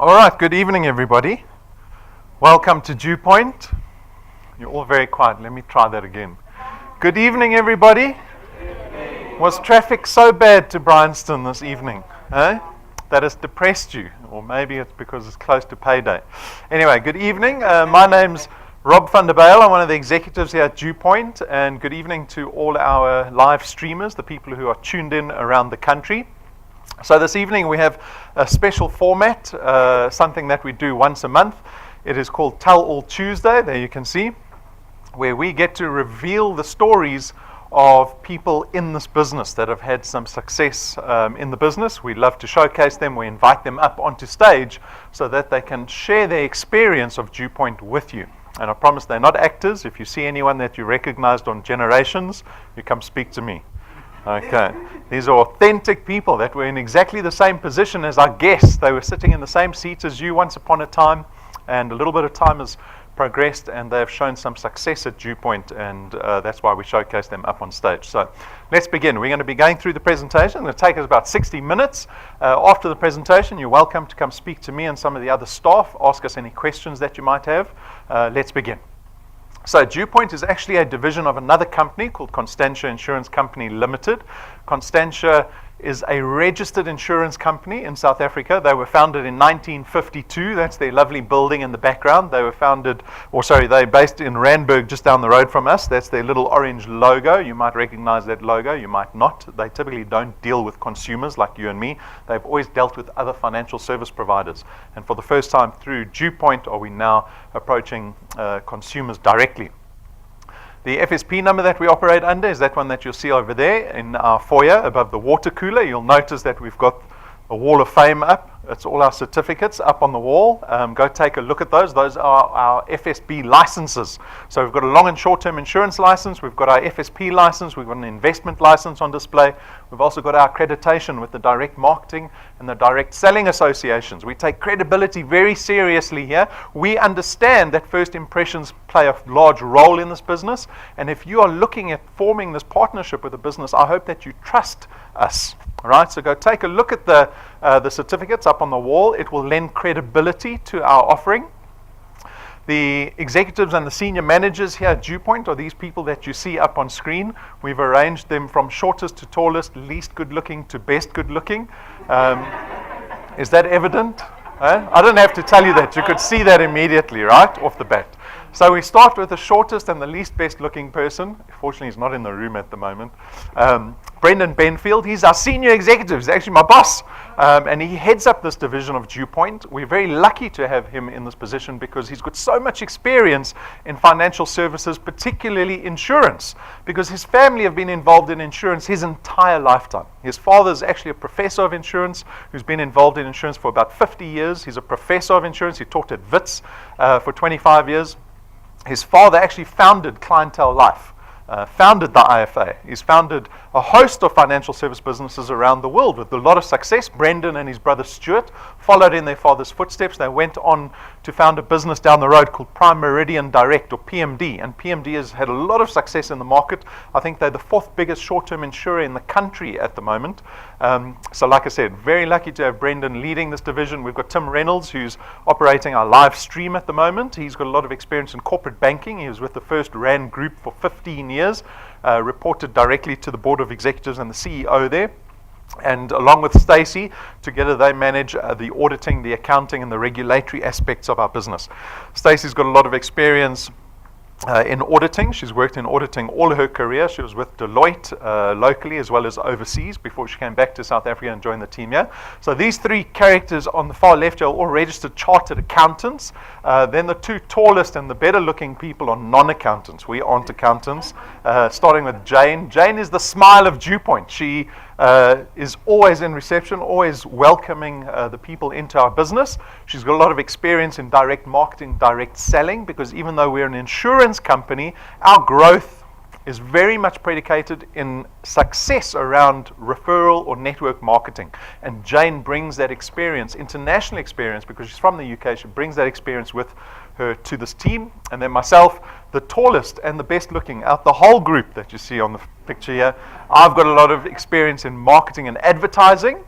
All right, good evening, everybody. Welcome to DuePoint. You're all very quiet. Let me try that again. Good evening, everybody. Was traffic so bad to Bryanston this evening, that has depressed you? Or maybe it's because it's close to payday. Anyway, good evening. My name's Rob van der Bijl. I'm one of the executives here at DuePoint, and good evening to all our live streamers, the people who are tuned in around the country. So this evening we have a special format, something that we do once a month. It is called Tell All Tuesday, there you can see, where we get to reveal the stories of people in this business that have had some success in the business. We love to showcase them. We invite them up onto stage so that they can share their experience of DuePoint with you. And I promise they're not actors. If you see anyone that you recognized on Generations, you come speak to me. Okay, these are authentic people that were in exactly the same position as our guests. They were sitting in the same seats as you once upon a time, and a little bit of time has progressed, and they have shown some success at DuePoint, and that's why we showcase them up on stage. So let's begin. We're going to be going through the presentation. It's going to take us about 60 minutes. After the presentation, you're welcome to come speak to me and some of the other staff, ask us any questions that you might have. Let's begin. So DuePoint is actually a division of another company called Constantia Insurance Company Limited. Constantia is a registered insurance company in South Africa. They were founded in 1952. That's their lovely building in the background. They're based in Randburg, just down the road from us. That's their little orange logo. You might recognize that logo, you might not. They typically don't deal with consumers like you and me. They've always dealt with other financial service providers. And for the first time through DuePoint are we now approaching consumers directly. The FSP number that we operate under is that one that you'll see over there in our foyer above the water cooler. You'll notice that we've got a wall of fame up. It's all our certificates up on the wall. Go take a look at those. Those are our FSB licenses. So we've got a long and short-term insurance license. We've got our FSP license. We've got an investment license on display. We've also got our accreditation with the direct marketing and the direct selling associations. We take credibility very seriously here. We understand that first impressions play a large role in this business. And if you are looking at forming this partnership with a business, I hope that you trust us. All right, so go take a look at the certificates up on the wall. It will lend credibility to our offering. The executives and the senior managers here at DuePoint are these people that you see up on screen. We've arranged them from shortest to tallest, least good looking to best good looking. Is that evident? I don't have to tell you that. You could see that immediately, right, off the bat. So we start with the shortest and the least best looking person. Fortunately, he's not in the room at the moment. Brendan Benfield, he's our senior executive. He's actually my boss. And he heads up this division of DuePoint. We're very lucky to have him in this position because he's got so much experience in financial services, particularly insurance, because his family have been involved in insurance his entire lifetime. His father's actually a professor of insurance who's been involved in insurance for about 50 years. He's a professor of insurance. He taught at Wits for 25 years. His father actually founded Clientele Life, founded the IFA. He's founded a host of financial service businesses around the world with a lot of success. Brendan and his brother Stuart followed in their father's footsteps. They went on to found a business down the road called Prime Meridian Direct, or PMD. And PMD has had a lot of success in the market. I think they're the fourth biggest short-term insurer in the country at the moment. So like I said, very lucky to have Brendan leading this division. We've got Tim Reynolds, who's operating our live stream at the moment. He's got a lot of experience in corporate banking. He was with the First Rand Group for 15 years, reported directly to the board of executives and the CEO there. And along with Stacey, together they manage the auditing, the accounting, and the regulatory aspects of our business. Stacey's got a lot of experience in auditing. She's worked in auditing all her career. She was with Deloitte locally as well as overseas before she came back to South Africa and joined the team here. So these three characters on the far left are all registered chartered accountants. Then the two tallest and the better looking people are non-accountants. We aren't accountants. Starting with Jane. Jane is the smile of DuePoint. She is always in reception, always welcoming the people into our business. She's got a lot of experience in direct marketing, direct selling, because even though we're an insurance company, our growth is very much predicated in success around referral or network marketing. And Jane brings that experience, international experience, because she's from the UK. She brings that experience with her to this team. And then myself, the tallest and the best looking out the whole group that you see on the picture here. I've got a lot of experience in marketing and advertising.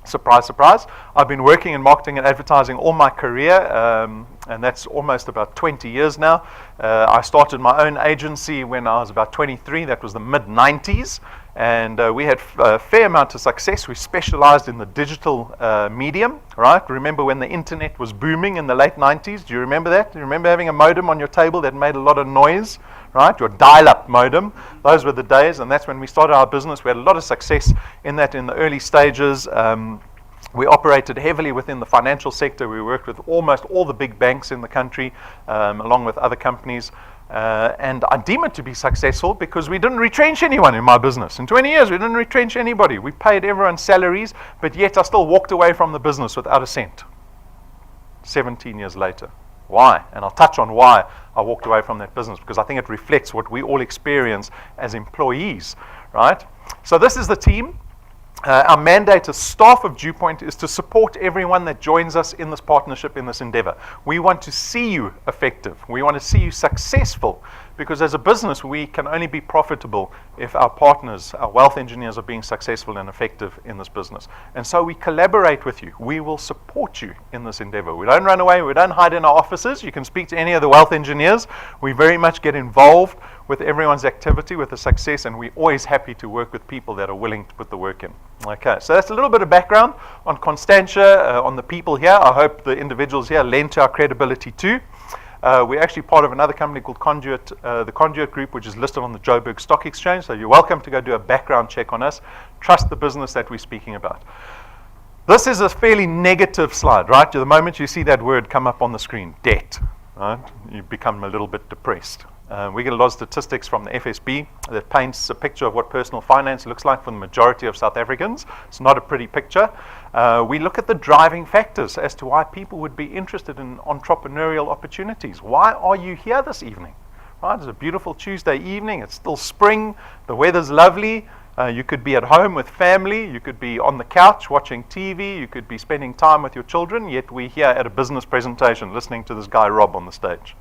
Surprise, surprise. I've been working in marketing and advertising all my career, and that's almost about 20 years now. I started my own agency when I was about 23. That was the mid-90s. And we had a fair amount of success. We specialized in the digital medium, right? Remember when the internet was booming in the late 90s? Do you remember that? Do you remember having a modem on your table that made a lot of noise, right? Your dial-up modem. Those were the days, and that's when we started our business. We had a lot of success in that in the early stages. We operated heavily within the financial sector. We worked with almost all the big banks in the country, along with other companies. And I deem it to be successful because we didn't retrench anyone in my business. In 20 years, we didn't retrench anybody. We paid everyone salaries, but yet I still walked away from the business without a cent. 17 years later. Why? And I'll touch on why I walked away from that business, because I think it reflects what we all experience as employees, right? So this is the team. Our mandate as staff of DuePoint is to support everyone that joins us in this partnership, in this endeavor. We want to see you effective. We want to see you successful, because as a business, we can only be profitable if our partners, our wealth engineers, are being successful and effective in this business. And so we collaborate with you. We will support you in this endeavor. We don't run away. We don't hide in our offices. You can speak to any of the wealth engineers. We very much get involved with everyone's activity, with the success, and we're always happy to work with people that are willing to put the work in. Okay, so that's a little bit of background on Constantia, on the people here. I hope the individuals here lend to our credibility too. We're actually part of another company called Conduit, the Conduit Group, which is listed on the Joburg Stock Exchange. So you're welcome to go do a background check on us. Trust the business that we're speaking about. This is a fairly negative slide, right? The moment you see that word come up on the screen, debt, right? You become a little bit depressed. We get a lot of statistics from the FSB that paints a picture of what personal finance looks like for the majority of South Africans. It's not a pretty picture. We look at the driving factors as to why people would be interested in entrepreneurial opportunities. Why are you here this evening? Right? It's a beautiful Tuesday evening. It's still spring. The weather's lovely. You could be at home with family. You could be on the couch watching TV. You could be spending time with your children. Yet we're here at a business presentation listening to this guy Rob on the stage.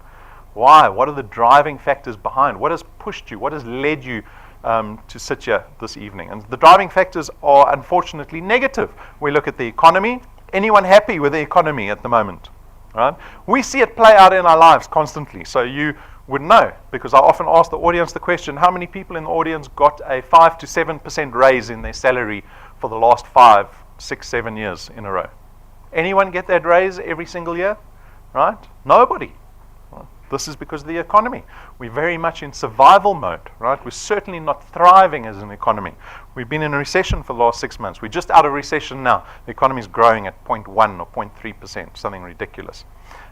Why? What are the driving factors behind? What has pushed you? What has led you to sit here this evening? And the driving factors are unfortunately negative. We look at the economy. Anyone happy with the economy at the moment? Right? We see it play out in our lives constantly. So you would know, because I often ask the audience the question, how many people in the audience got a 5 to 7% raise in their salary for the last 5, 6, 7 years in a row? Anyone get that raise every single year? Right? Nobody. This is because of the economy. We're very much in survival mode, right? We're certainly not thriving as an economy. We've been in a recession for the last 6 months. We're just out of recession now. The economy is growing at 0.1 or 0.3%, something ridiculous.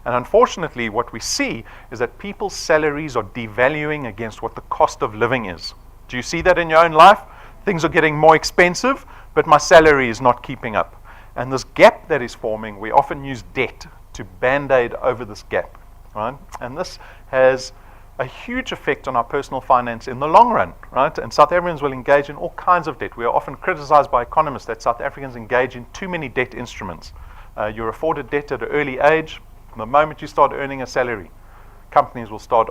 And unfortunately, what we see is that people's salaries are devaluing against what the cost of living is. Do you see that in your own life? Things are getting more expensive, but my salary is not keeping up. And this gap that is forming, we often use debt to band-aid over this gap. Right? And this has a huge effect on our personal finance in the long run, right? And South Africans will engage in all kinds of debt. We are often criticized by economists that South Africans engage in too many debt instruments. You're afforded debt at an early age. The moment you start earning a salary, companies will start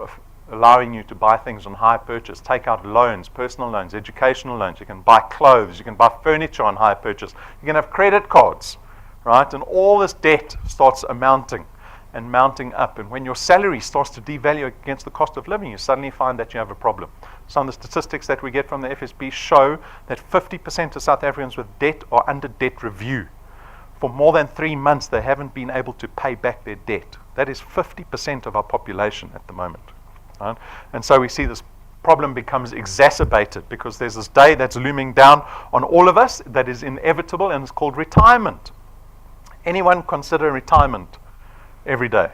allowing you to buy things on hire purchase, take out loans, personal loans, educational loans. You can buy clothes, you can buy furniture on hire purchase. You can have credit cards, right? And all this debt starts amounting and mounting up. And when your salary starts to devalue against the cost of living, you suddenly find that you have a problem. Some of the statistics that we get from the FSB show that 50% of South Africans with debt are under debt review. For more than 3 months, they haven't been able to pay back their debt. That is 50% of our population at the moment. Right? And so we see this problem becomes exacerbated because there's this day that's looming down on all of us that is inevitable, and it's called retirement. Anyone consider retirement every day?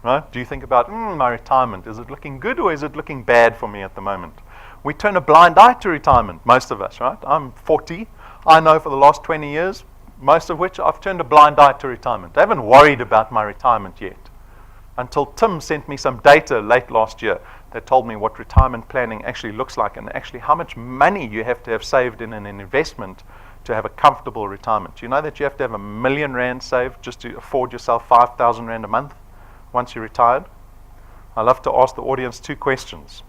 Right? Do you think about my retirement? Is it looking good or is it looking bad for me at the moment? We turn a blind eye to retirement, most of us, right? I'm 40. I know for the last 20 years, most of which I've turned a blind eye to retirement. I haven't worried about my retirement yet. Until Tim sent me some data late last year that told me what retirement planning actually looks like and actually how much money you have to have saved in an investment to have a comfortable retirement. Do you know that you have to have R1 million saved just to afford yourself 5,000 Rand a month once you're retired? I love to ask the audience 2 questions.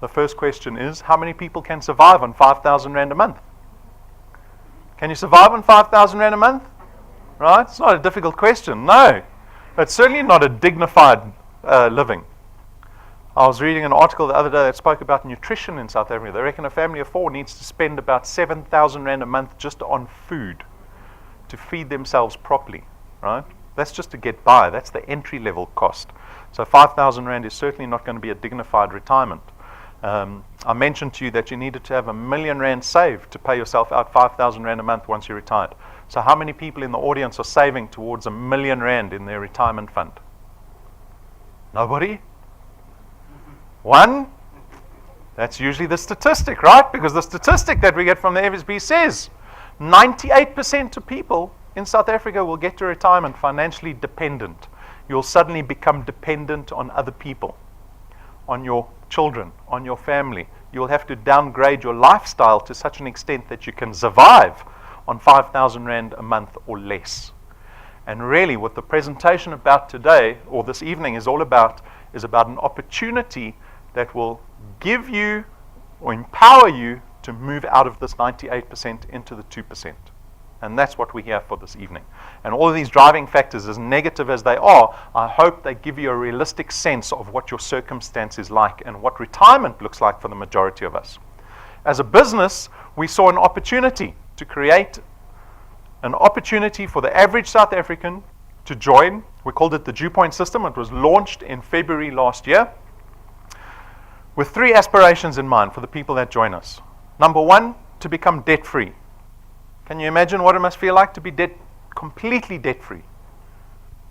The first question is, how many people can survive on 5,000 Rand a month? Can you survive on 5,000 Rand a month? Right? It's not a difficult question. No. It's certainly not a dignified living. I was reading an article the other day that spoke about nutrition in South Africa. They reckon a family of 4 needs to spend about 7,000 Rand a month just on food to feed themselves properly. Right? That's just to get by. That's the entry level cost. So 5,000 Rand is certainly not going to be a dignified retirement. I mentioned to you that you needed to have R1 million saved to pay yourself out 5,000 Rand a month once you're retired. So how many people in the audience are saving towards R1 million in their retirement fund? Nobody? 1? That's usually the statistic, right? Because the statistic that we get from the FSB says 98% of people in South Africa will get to retirement financially dependent. You'll suddenly become dependent on other people, on your children, on your family. You'll have to downgrade your lifestyle to such an extent that you can survive on 5,000 Rand a month or less. And really what the presentation about today, or this evening, is all about, is about an opportunity that will give you or empower you to move out of this 98% into the 2%. And that's what we're here for this evening. And all of these driving factors, as negative as they are, I hope they give you a realistic sense of what your circumstance is like and what retirement looks like for the majority of us. As a business, we saw an opportunity to create an opportunity for the average South African to join. We called it the DuePoint system. It was launched in February last year with 3 aspirations in mind for the people that join us. Number 1, to become debt-free. Can you imagine what it must feel like to be completely debt-free?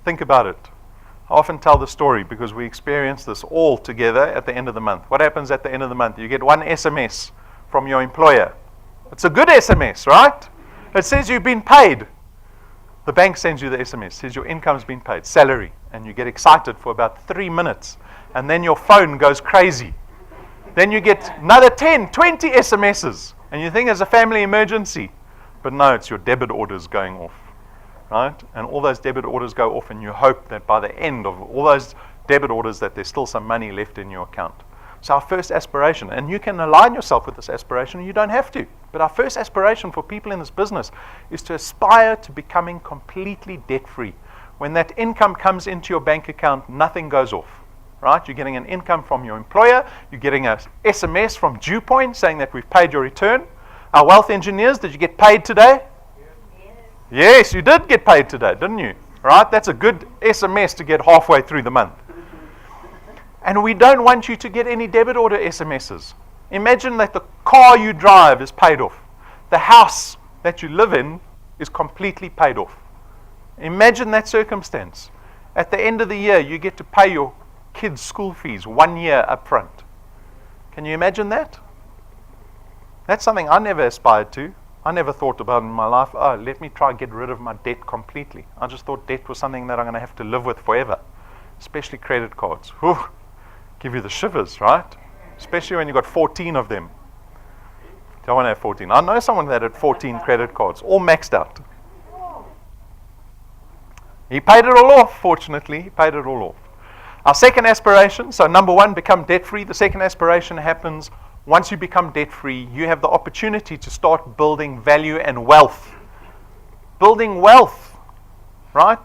Think about it. I often tell the story because we experience this all together at the end of the month. What happens at the end of the month? You get one SMS from your employer. It's a good SMS, right? It says you've been paid. The bank sends you the SMS, says your income's been paid, salary, and you get excited for about 3 minutes, and then your phone goes crazy. Then you get another 10, 20 SMSs, and you think it's a family emergency. But no, it's your debit orders going off, right? And all those debit orders go off, and you hope that by the end of all those debit orders that there's still some money left in your account. So our first aspiration, and you can align yourself with this aspiration, you don't have to, but our first aspiration for people in this business is to aspire to becoming completely debt-free. When that income comes into your bank account, nothing goes off, right? You're getting an income from your employer, you're getting a SMS from DuePoint saying that we've paid your return. Our wealth engineers, did you get paid today? Yes, you did get paid today, didn't you? Right? That's a good SMS to get halfway through the month. And we don't want you to get any debit order SMSs. Imagine that the car you drive is paid off. The house that you live in is completely paid off. Imagine that circumstance. At the end of the year, you get to pay your kids' school fees 1 year up front. Can you imagine that? That's something I never aspired to. I never thought about in my life, oh, let me try and get rid of my debt completely. I just thought debt was something that I'm going to have to live with forever, especially credit cards. Whew, give you the shivers, right? Especially when you've got 14 of them. Don't want to have 14. I know someone that had 14 credit cards, all maxed out. He paid it all off, fortunately. He paid it all off. Our second aspiration, so number 1, become debt-free. The second aspiration happens once you become debt-free. You have the opportunity to start building value and wealth. Building wealth, right?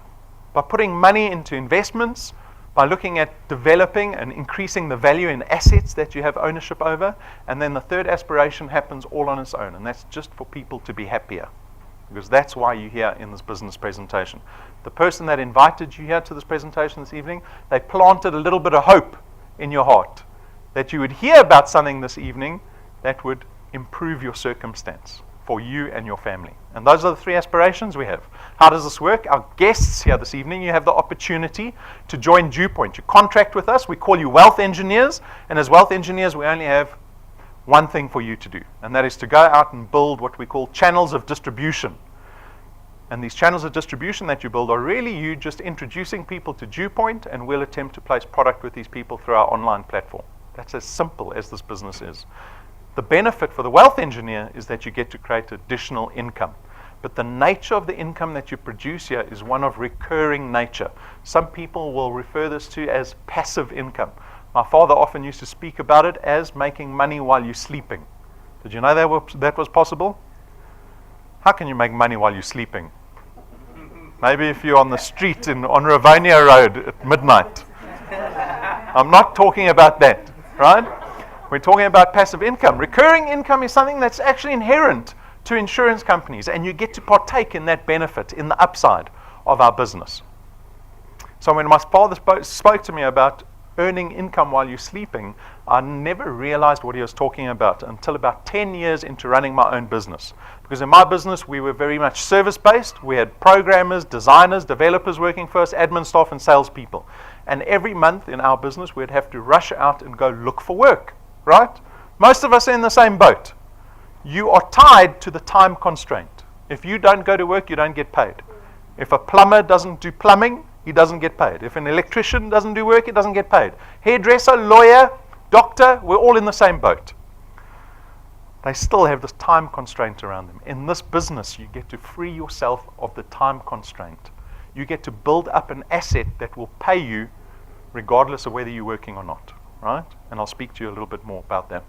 By putting money into investments, by looking at developing and increasing the value in assets that you have ownership over. And then the third aspiration happens all on its own, and that's just for people to be happier. Because that's why you're here in this business presentation. The person that invited you here to this presentation this evening, they planted a little bit of hope in your heart that you would hear about something this evening that would improve your circumstance for you and your family. And those are the 3 aspirations we have. How does this work? Our guests here this evening, you have the opportunity to join DuePoint. You contract with us. We call you wealth engineers. And as wealth engineers, we only have one thing for you to do. And that is to go out and build what we call channels of distribution. And these channels of distribution that you build are really you just introducing people to DuePoint, and we'll attempt to place product with these people through our online platform. That's as simple as this business is. The benefit for the wealth engineer is that you get to create additional income. But the nature of the income that you produce here is one of recurring nature. Some people will refer this to as passive income. My father often used to speak about it as making money while you're sleeping. Did you know that was possible? How can you make money while you're sleeping? Maybe if you're on the street on Rivonia Road at midnight. I'm not talking about that, right? We're talking about passive income. Recurring income is something that's actually inherent to insurance companies, and you get to partake in that benefit, in the upside of our business. So when my father spoke to me about earning income while you're sleeping, I never realized what he was talking about until about 10 years into running my own business. Because in my business, we were very much service-based. We had programmers, designers, developers working for us, admin staff, and salespeople. And every month in our business, we'd have to rush out and go look for work, right? Most of us are in the same boat. You are tied to the time constraint. If you don't go to work, you don't get paid. If a plumber doesn't do plumbing, he doesn't get paid. If an electrician doesn't do work, he doesn't get paid. Hairdresser, lawyer, doctor, we're all in the same boat. They still have this time constraint around them. In this business, you get to free yourself of the time constraint. You get to build up an asset that will pay you regardless of whether you're working or not, right? And I'll speak to you a little bit more about that.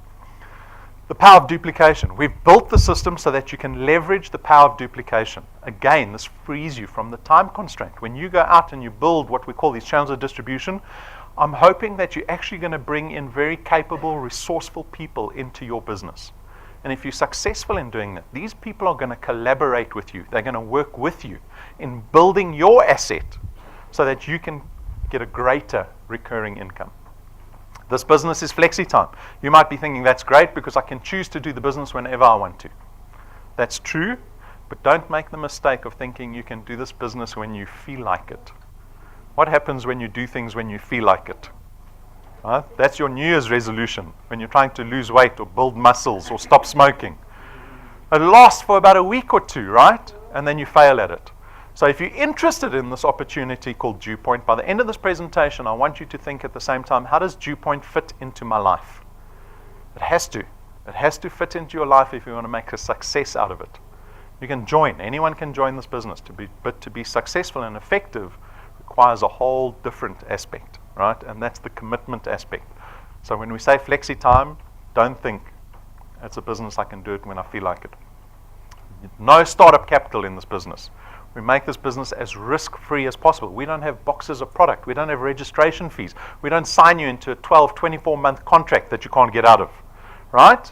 The power of duplication. We've built the system so that you can leverage the power of duplication. Again, this frees you from the time constraint. When you go out and you build what we call these channels of distribution, I'm hoping that you're actually going to bring in very capable, resourceful people into your business. And if you're successful in doing that, these people are going to collaborate with you. They're going to work with you in building your asset so that you can get a greater recurring income. This business is flexi time. You might be thinking that's great because I can choose to do the business whenever I want to. That's true, but don't make the mistake of thinking you can do this business when you feel like it. What happens when you do things when you feel like it? Right? That's your New Year's resolution when you're trying to lose weight or build muscles or stop smoking. It lasts for about a week or two, right? And then you fail at it. So if you're interested in this opportunity called DuePoint, by the end of this presentation, I want you to think at the same time, how does DuePoint fit into my life? It has to. It has to fit into your life if you want to make a success out of it. You can join. Anyone can join this business. But to be successful and effective requires a whole different aspect, right? And that's the commitment aspect. So when we say flexi time, don't think it's a business I can do it when I feel like it. No startup capital in this business. We make this business as risk-free as possible. We don't have boxes of product. We don't have registration fees. We don't sign you into a 12, 24-month contract that you can't get out of, right?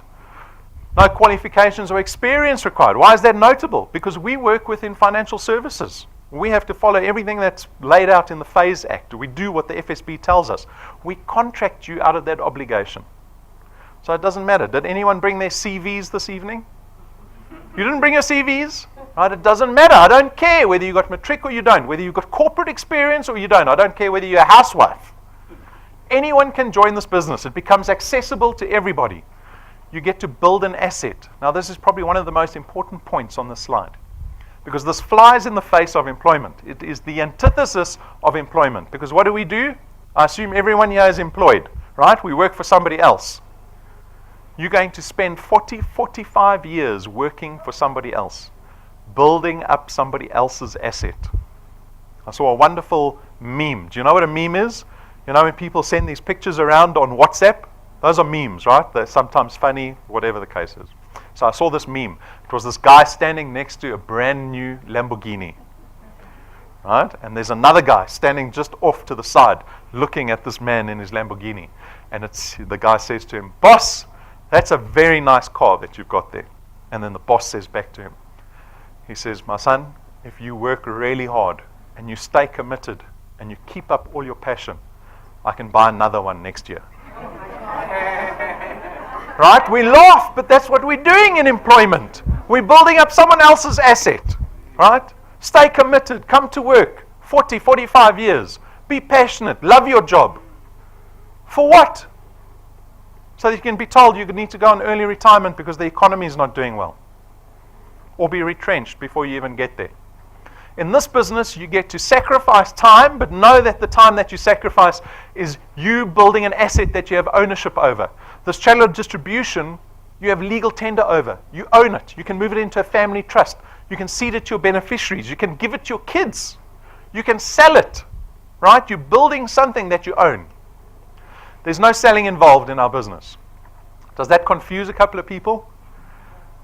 No qualifications or experience required. Why is that notable? Because we work within financial services. We have to follow everything that's laid out in the Phase Act. We do what the FSB tells us. We contract you out of that obligation. So it doesn't matter. Did anyone bring their CVs this evening? You didn't bring your CVs? Right? It doesn't matter. I don't care whether you got matric or you don't, whether you've got corporate experience or you don't. I don't care whether you're a housewife. Anyone can join this business. It becomes accessible to everybody. You get to build an asset. Now, this is probably one of the most important points on this slide, because this flies in the face of employment. It is the antithesis of employment. Because what do? I assume everyone here is employed, right? We work for somebody else. You're going to spend 40, 45 years working for somebody else, building up somebody else's asset. I saw a wonderful meme. Do you know what a meme is? You know when people send these pictures around on WhatsApp? Those are memes, right? They're sometimes funny, whatever the case is. So I saw this meme. It was this guy standing next to a brand new Lamborghini, right? And there's another guy standing just off to the side looking at this man in his Lamborghini. And the guy says to him, "Boss, that's a very nice car that you've got there." And then the boss says back to him, he says, "My son, if you work really hard and you stay committed and you keep up all your passion, I can buy another one next year." Right? We laugh, but that's what we're doing in employment. We're building up someone else's asset. Right? Stay committed. Come to work. 40, 45 years. Be passionate. Love your job. For what? So that you can be told you need to go on early retirement because the economy is not doing well. Or be retrenched before you even get there. In this business, you get to sacrifice time, but know that the time that you sacrifice is you building an asset that you have ownership over. This channel of distribution, you have legal tender over. You own it. You can move it into a family trust. You can seed it to your beneficiaries. You can give it to your kids. You can sell it. Right? You're building something that you own. There's no selling involved in our business. Does that confuse a couple of people?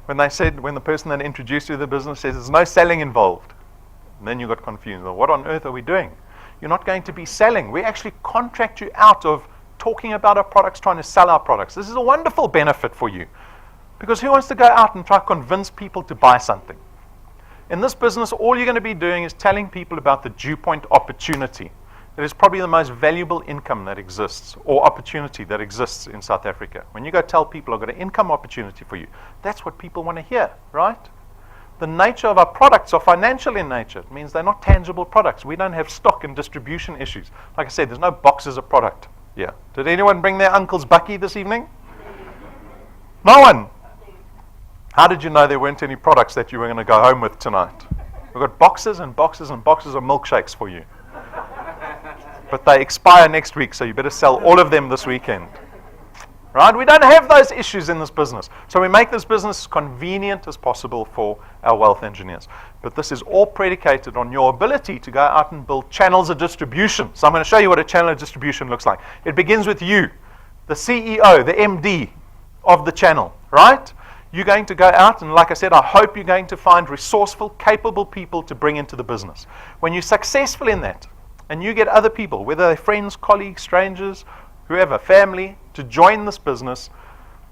when the person that introduced you to the business says there's no selling involved, and then you got confused. Well, what on earth are we doing? You're not going to be selling. We actually contract you out of talking about our products, trying to sell our products. This is a wonderful benefit for you, because who wants to go out and try to convince people to buy something? In this business, all you're going to be doing is telling people about the DuePoint opportunity. It is probably the most valuable income that exists, or opportunity that exists in South Africa. When you go tell people, I've got an income opportunity for you, that's what people want to hear, right? The nature of our products are financial in nature. It means they're not tangible products. We don't have stock and distribution issues. Like I said, there's no boxes of product. Yeah. Did anyone bring their uncle's bucky this evening? No one. How did you know there weren't any products that you were going to go home with tonight? We've got boxes and boxes and boxes of milkshakes for you. But they expire next week, so you better sell all of them this weekend. Right? We don't have those issues in this business. So we make this business as convenient as possible for our wealth engineers. But this is all predicated on your ability to go out and build channels of distribution. So I'm going to show you what a channel of distribution looks like. It begins with you, the CEO, the MD of the channel, right? You're going to go out, and like I said, I hope you're going to find resourceful, capable people to bring into the business. When you're successful in that, and you get other people, whether they're friends, colleagues, strangers, whoever, family, to join this business,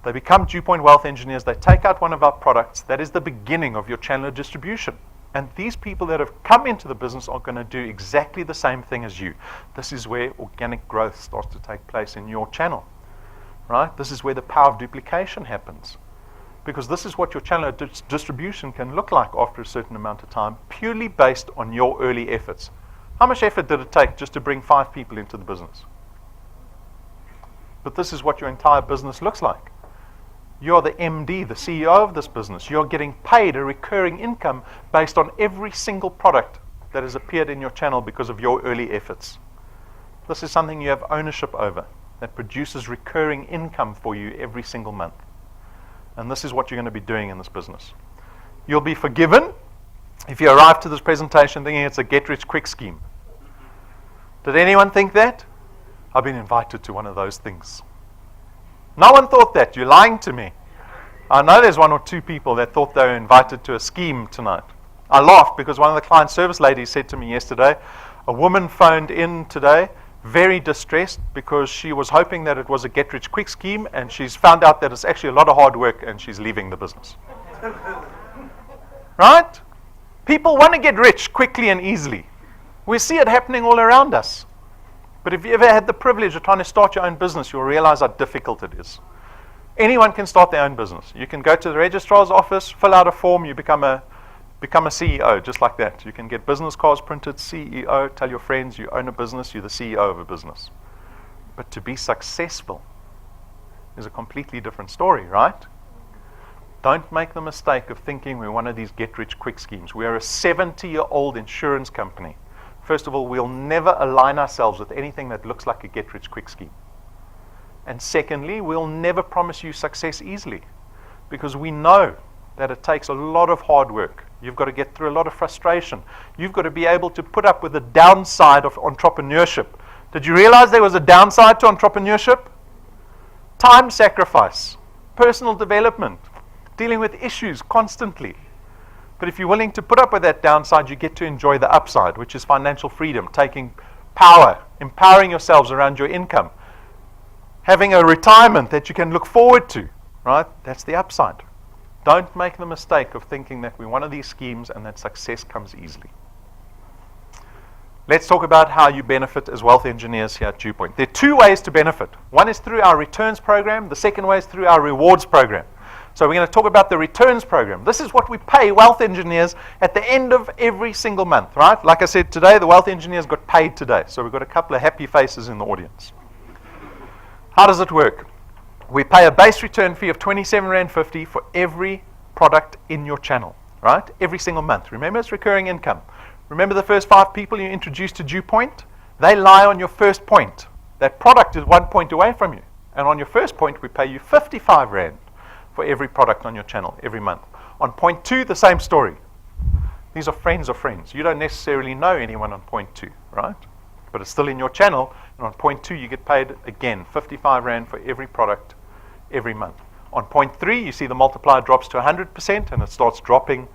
they become DuePoint Wealth Engineers, they take out one of our products, that is the beginning of your channel of distribution. And these people that have come into the business are going to do exactly the same thing as you. This is where organic growth starts to take place in your channel, right? This is where the power of duplication happens. Because this is what your channel of distribution can look like after a certain amount of time, purely based on your early efforts. How much effort did it take just to bring 5 people into the business? But this is what your entire business looks like. You're the MD, the CEO of this business. You're getting paid a recurring income based on every single product that has appeared in your channel because of your early efforts. This is something you have ownership over that produces recurring income for you every single month. And this is what you're going to be doing in this business. You'll be forgiven if you arrive to this presentation thinking it's a get-rich-quick scheme. Did anyone think that? I've been invited to one of those things. No one thought that. You're lying to me. I know there's 1 or 2 people that thought they were invited to a scheme tonight. I laughed because one of the client service ladies said to me yesterday, a woman phoned in today very distressed because she was hoping that it was a get-rich-quick scheme, and she's found out that it's actually a lot of hard work and she's leaving the business. Right? People want to get rich quickly and easily. We see it happening all around us. But if you ever had the privilege of trying to start your own business, you'll realize how difficult it is. Anyone can start their own business. You can go to the registrar's office, fill out a form, you become a CEO, just like that. You can get business cards printed, CEO, tell your friends you own a business, you're the CEO of a business. But to be successful is a completely different story, right? Don't make the mistake of thinking we're one of these get-rich-quick schemes. We are a 70-year-old insurance company. First of all, we'll never align ourselves with anything that looks like a get-rich-quick scheme. And secondly, we'll never promise you success easily, because we know that it takes a lot of hard work. You've got to get through a lot of frustration. You've got to be able to put up with the downside of entrepreneurship. Did you realize there was a downside to entrepreneurship? Time sacrifice, personal development, dealing with issues constantly. But if you're willing to put up with that downside, you get to enjoy the upside, which is financial freedom, taking power, empowering yourselves around your income, having a retirement that you can look forward to, right? That's the upside. Don't make the mistake of thinking that we're one of these schemes and that success comes easily. Let's talk about how you benefit as wealth engineers here at DuePoint. There are 2 ways to benefit. One is through our returns program. The second way is through our rewards program. So we're going to talk about the returns program. This is what we pay wealth engineers at the end of every single month, right? Like I said today, the wealth engineers got paid today. So we've got a couple of happy faces in the audience. How does it work? We pay a base return fee of R27.50 for every product in your channel, right? Every single month. Remember, it's recurring income. Remember the first 5 people you introduced to DuePoint? They lie on your first point. That product is 1 point away from you. And on your first point, we pay you R55 for every product on your channel every month. On point 2, the same story. These are friends of friends. You don't necessarily know anyone on point 2, right? But it's still in your channel. And on point 2, you get paid again, R55 for every product every month. On point 3, you see the multiplier drops to 100% and it starts dropping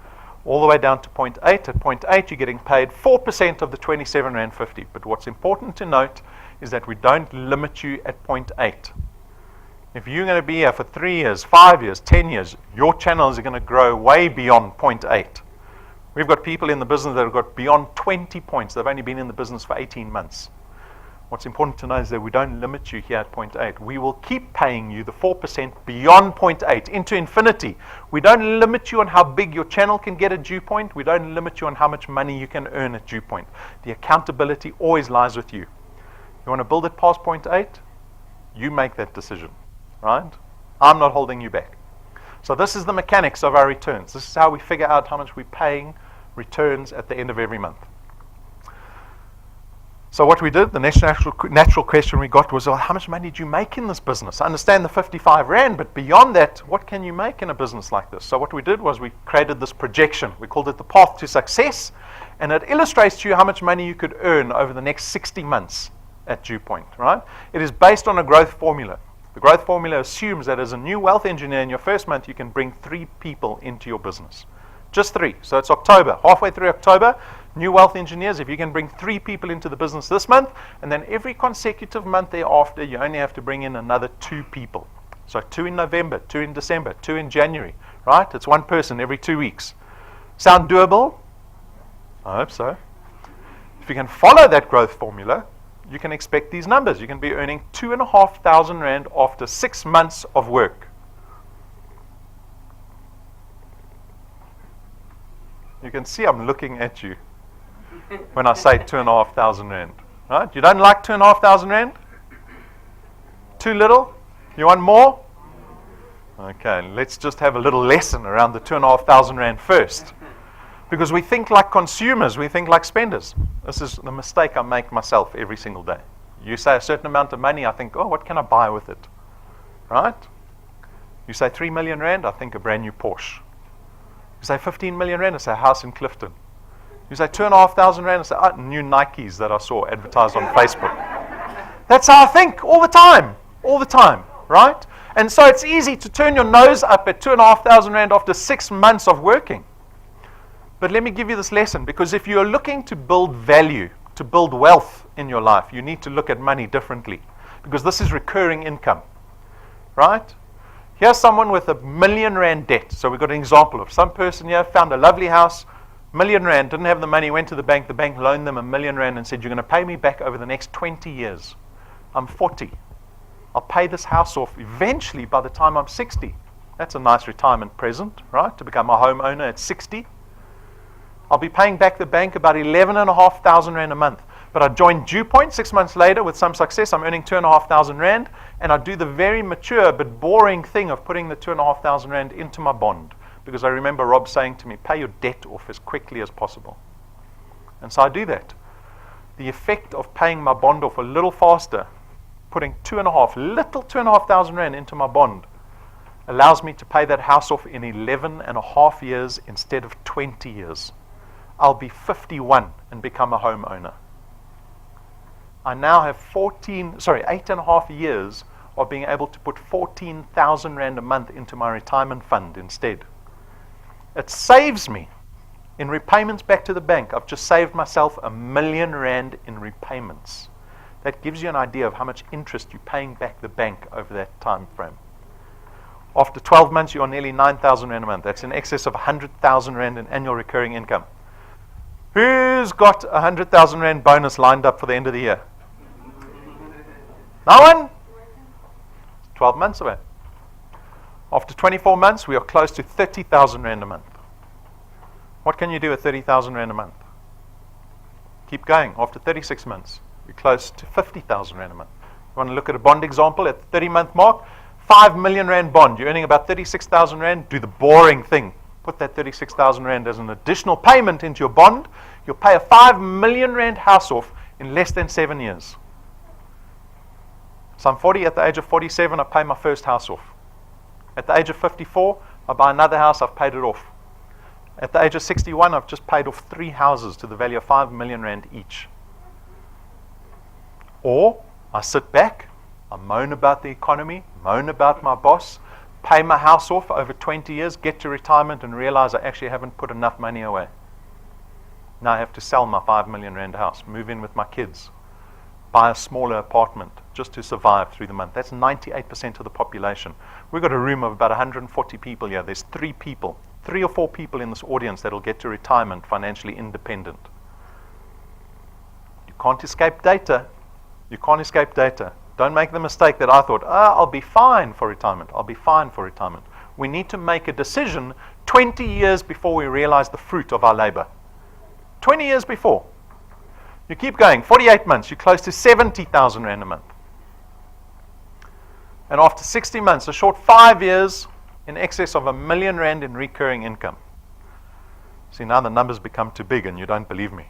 all the way down to point 8. At point 8, you're getting paid 4% of the 27 Rand 50. But what's important to note is that we don't limit you at point 8. If you're going to be here for 3 years, 5 years, 10 years, your channels are going to grow way beyond point 8. We've got people in the business that have got beyond 20 points. They've only been in the business for 18 months. What's important to know is that we don't limit you here at point 8. We will keep paying you the 4% beyond point 8 into infinity. We don't limit you on how big your channel can get at DuePoint. We don't limit you on how much money you can earn at DuePoint. The accountability always lies with you. You want to build it past point 8? You make that decision, right? I'm not holding you back. So this is the mechanics of our returns. This is how we figure out how much we're paying returns at the end of every month. So what we did, the next natural question we got was, well, how much money did you make in this business? I understand the 55 Rand, but beyond that, what can you make in a business like this? So what we did was we created this projection. We called it the path to success, and it illustrates to you how much money you could earn over the next 60 months at DuePoint, right? It is based on a growth formula. The growth formula assumes that as a new wealth engineer in your first month, you can bring 3 people into your business. Just 3. So it's October. Halfway through October, new wealth engineers, if you can bring 3 people into the business this month, and then every consecutive month thereafter, you only have to bring in another 2 people. So 2 in November, 2 in December, 2 in January, right? It's 1 person every 2 weeks. Sound doable? I hope so. If you can follow that growth formula, you can expect these numbers. You can be earning 2,500 Rand after 6 months of work. You can see I'm looking at you when I say 2,500 Rand. Right? You don't like 2,500 Rand? Too little? You want more? Okay, let's just have a little lesson around the 2,500 Rand first. Because we think like consumers, we think like spenders. This is the mistake I make myself every single day. You say a certain amount of money, I think, oh, what can I buy with it? Right? You say 3 million Rand, I think a brand new Porsche. You say 15 million Rand, I say a house in Clifton. You say 2,500 Rand, I say new Nikes that I saw advertised on Facebook. That's how I think all the time, right? And so it's easy to turn your nose up at 2,500 Rand after 6 months of working. But let me give you this lesson, because if you're looking to build value, to build wealth in your life, you need to look at money differently, because this is recurring income, right? Here's someone with 1 million Rand debt. So we've got an example of some person here found a lovely house, 1 million Rand, didn't have the money, went to the bank loaned them 1 million Rand and said, you're going to pay me back over the next 20 years. I'm 40. I'll pay this house off eventually by the time I'm 60. That's a nice retirement present, right? To become a homeowner at 60. I'll be paying back the bank about 11,500 Rand a month. But I joined DuePoint 6 months later with some success. I'm earning 2,500 Rand, and I do the very mature but boring thing of putting the 2,500 Rand into my bond, because I remember Rob saying to me, pay your debt off as quickly as possible. And so I do that. The effect of paying my bond off a little faster, putting little 2,500 Rand into my bond, allows me to pay that house off in 11.5 years instead of 20 years. I'll be 51 and become a homeowner. I now have 8.5 years of being able to put 14,000 Rand a month into my retirement fund instead. It saves me in repayments back to the bank. I've just saved myself 1 million Rand in repayments. That gives you an idea of how much interest you're paying back the bank over that time frame. After 12 months, you're on nearly 9,000 Rand a month. That's in excess of 100,000 Rand in annual recurring income. Who's got 100,000 Rand bonus lined up for the end of the year? No one? 12 months away. After 24 months, we are close to 30,000 Rand a month. What can you do with 30,000 Rand a month? Keep going. After 36 months, you're close to 50,000 Rand a month. You want to look at a bond example at the 30-month mark? 5 million Rand bond. You're earning about 36,000 Rand. Do the boring thing. Put that 36,000 Rand as an additional payment into your bond. You'll pay a 5 million Rand house off in less than 7 years. So I'm 40. At the age of 47, I pay my first house off. At the age of 54, I buy another house. I've paid it off. At the age of 61, I've just paid off 3 houses to the value of 5 million Rand each. Or I sit back, I moan about the economy, moan about my boss, pay my house off over 20 years, get to retirement and realize I actually haven't put enough money away. Now I have to sell my 5 million rand house, move in with my kids, buy a smaller apartment just to survive through the month. That's 98% of the population. We've got a room of about 140 people here. There's 3 or 4 people in this audience that will get to retirement financially independent. You can't escape data. You can't escape data. Don't make the mistake that I thought, I'll be fine for retirement. I'll be fine for retirement. We need to make a decision 20 years before we realize the fruit of our labor. 20 years before. You keep going, 48 months, you're close to 70,000 rand a month. And after 60 months, a short 5 years, in excess of 1 million rand in recurring income. See, now the numbers become too big and you don't believe me.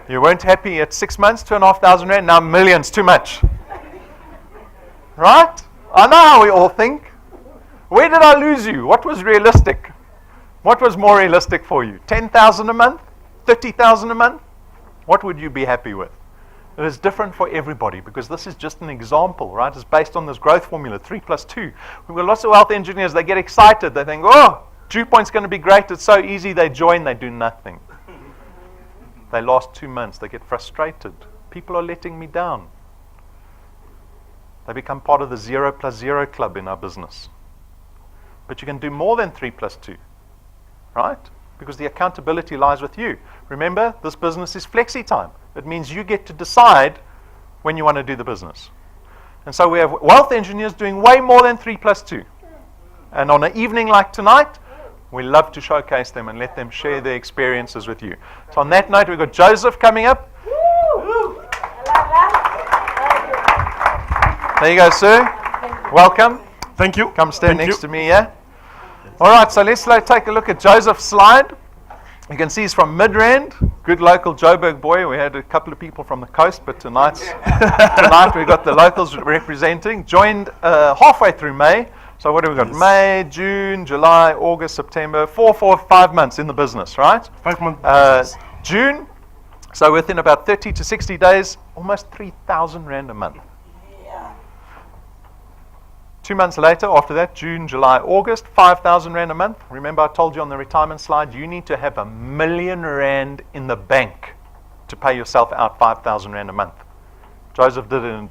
You weren't happy at 6 months, 2,500 rand, now millions, too much. Right? I know how we all think. Where did I lose you? What was realistic? What was more realistic for you? 10,000 a month? 30,000 a month? What would you be happy with? It is different for everybody because this is just an example, right? It's based on this growth formula, 3 plus 2. We've got lots of wealth engineers, they get excited. They think, DuePoint's going to be great. It's so easy. They join, they do nothing. They last 2 months. They get frustrated. People are letting me down. They become part of the 0 plus 0 club in our business. But you can do more than 3 plus 2, right? Because the accountability lies with you. Remember, this business is flexi time. It means you get to decide when you want to do the business. And so we have wealth engineers doing way more than 3 plus 2. And on an evening like tonight, we love to showcase them and let them share their experiences with you. So on that note, we've got Joseph coming up. There you go, sir. Welcome. Thank you. Come stand next to me, yeah? All right, so let's take a look at Joseph's slide. You can see he's from Midrand, good local Joburg boy. We had a couple of people from the coast, but tonight we've got the locals representing. Joined halfway through May. So what have we got? Yes. May, June, July, August, September, 5 months in the business, right? 5 months. June, so within about 30 to 60 days, almost 3,000 rand a month. 2 months later, after that, June, July, August, 5,000 rand a month. Remember I told you on the retirement slide, you need to have 1 million rand in the bank to pay yourself out 5,000 rand a month. Joseph did it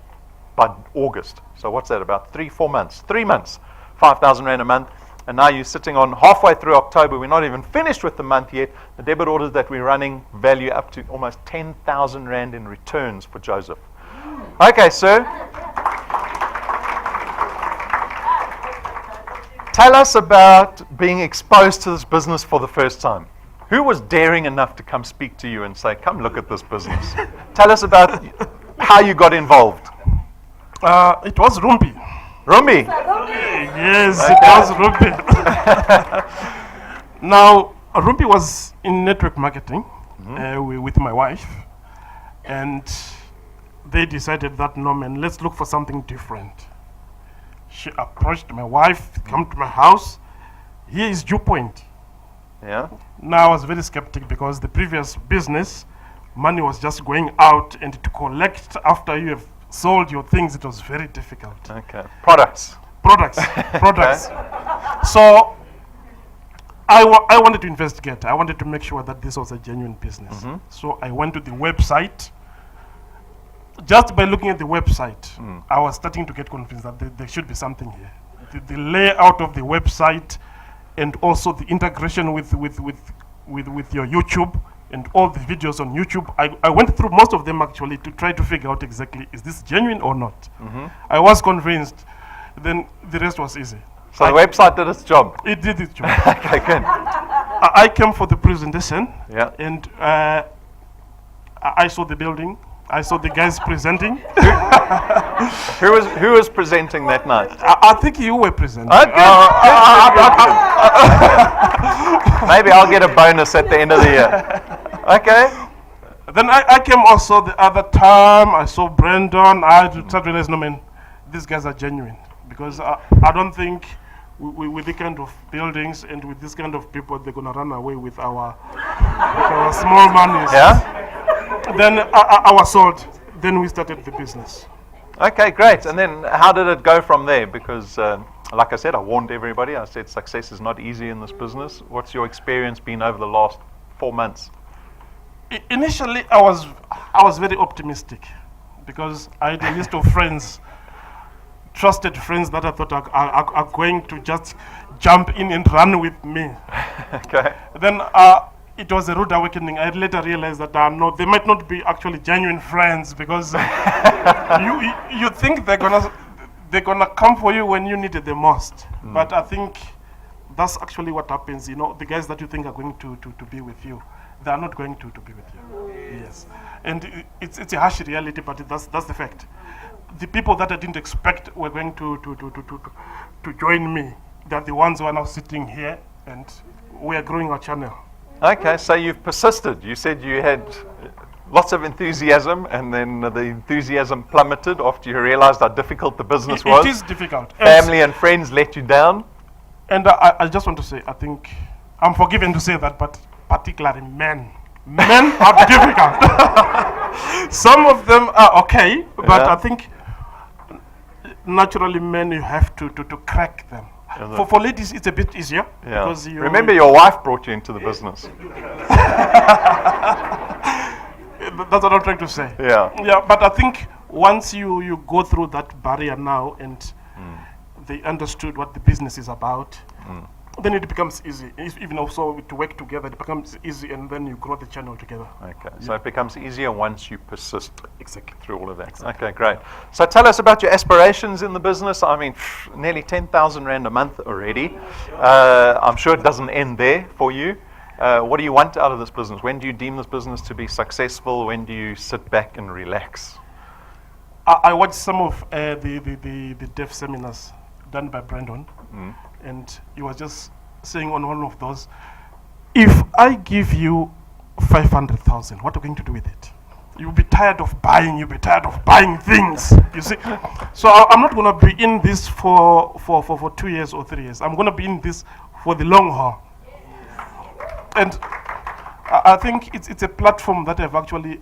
by August. So what's that, about 3-4 months? 3 months, 5,000 rand a month. And now you're sitting on halfway through October. We're not even finished with the month yet. The debit orders that we're running value up to almost 10,000 rand in returns for Joseph. Okay, sir. Tell us about being exposed to this business for the first time. Who was daring enough to come speak to you and say, come look at this business? Tell us about how you got involved. It was Rumpi. Rumbi? Yes, okay. It was Rumpi. Now, Rumpi was in network marketing with my wife. And they decided that, no man, let's look for something different. She approached my wife, come to my house. Here is DuePoint. Yeah. Now I was very skeptic because the previous business, money was just going out, and to collect after you have sold your things, it was very difficult. Okay. Products. So I wanted to investigate. I wanted to make sure that this was a genuine business. So I went to the website. Just by looking at the website, I was starting to get convinced that there should be something here. The layout of the website, and also the integration with your YouTube and all the videos on YouTube. I went through most of them actually to try to figure out exactly, is this genuine or not? I was convinced. Then the rest was easy. So the website did its job. It did its job. Okay, good. I came for the presentation. Yeah. And I saw the building. I saw the guys presenting. Who was presenting that night? I think you were presenting. Okay. Maybe I'll get a bonus at the end of the year. Okay. Then I came also the other time. I saw Brandon. I started to realize, no man, these guys are genuine. Because I don't think with the kind of buildings and with this kind of people, they're going to run away with our small monies. Yeah? Then I was sold. Then we started the business. Okay, great. And then how did it go from there? Because Like I said, I warned everybody. I said success is not easy in this business. What's your experience been over the last 4 months? Initially, I was very optimistic because I had a list of friends, trusted friends that I thought are going to just jump in and run with me. Okay. Then it was a rude awakening. I later realized that no, they might not be actually genuine friends because you think they're gonna come for you when you need it the most. But I think that's actually what happens. You know, the guys that you think are going to be with you, they are not going to be with you. Yes, and it's a harsh reality, but that's the fact. The people that I didn't expect were going to join me. They're the ones who are now sitting here, and we are growing our channel. Okay, so you've persisted. You said you had lots of enthusiasm, and then the enthusiasm plummeted after you realized how difficult the business was. It is difficult. Family and friends let you down. And I just want to say, I think I'm forgiven to say that, but particularly men. Men are difficult. Some of them are okay, but I think naturally men, you have to crack them. For ladies, it's a bit easier. Yeah. Because you remember, your wife brought you into the business. That's what I'm trying to say. Yeah. Yeah, but I think once you go through that barrier now and they understood what the business is about, then it becomes easy. Even also to work together, it becomes easy, and then you grow the channel together. Okay, so it becomes easier once you persist. Exactly. Through all of that. Exactly. Okay, great. So tell us about your aspirations in the business. I mean, nearly 10,000 Rand a month already. I'm sure it doesn't end there for you. What do you want out of this business? When do you deem this business to be successful? When do you sit back and relax? I watched some of the deaf seminars done by Brandon, and he was just saying on one of those, if I give you 500,000, what are you going to do with it? You'll be tired of buying, things, you see. So I'm not going to be in this for 2 years or 3 years. I'm going to be in this for the long haul. And I think it's a platform that I've actually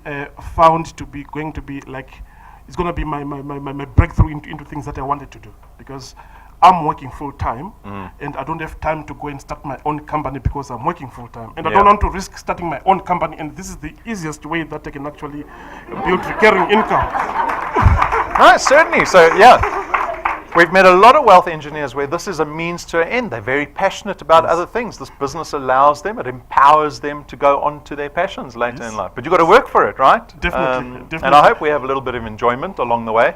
found to be going to be like, it's going to be my breakthrough into things that I wanted to do, because I'm working full time and I don't have time to go and start my own company because I'm working full time, and I don't want to risk starting my own company, and this is the easiest way that I can actually build recurring income. No, certainly. So we've met a lot of wealth engineers where this is a means to an end. They're very passionate about other things. This business allows them, it empowers them to go on to their passions later in life. But you've got to work for it, right? Definitely. And I hope we have a little bit of enjoyment along the way.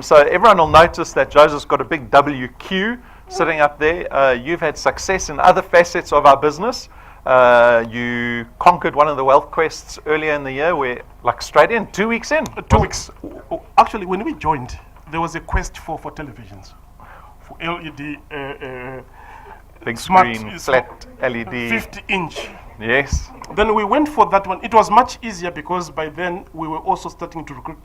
So everyone will notice that Joseph's got a big WQ sitting up there. You've had success in other facets of our business. You conquered one of the wealth quests earlier in the year, where, like, straight in, 2 weeks in. 2 weeks. Actually, when we joined, there was a quest for televisions, for LED, big smart, screen, flat LED, 50-inch. Yes. Then we went for that one. It was much easier because by then we were also starting to recruit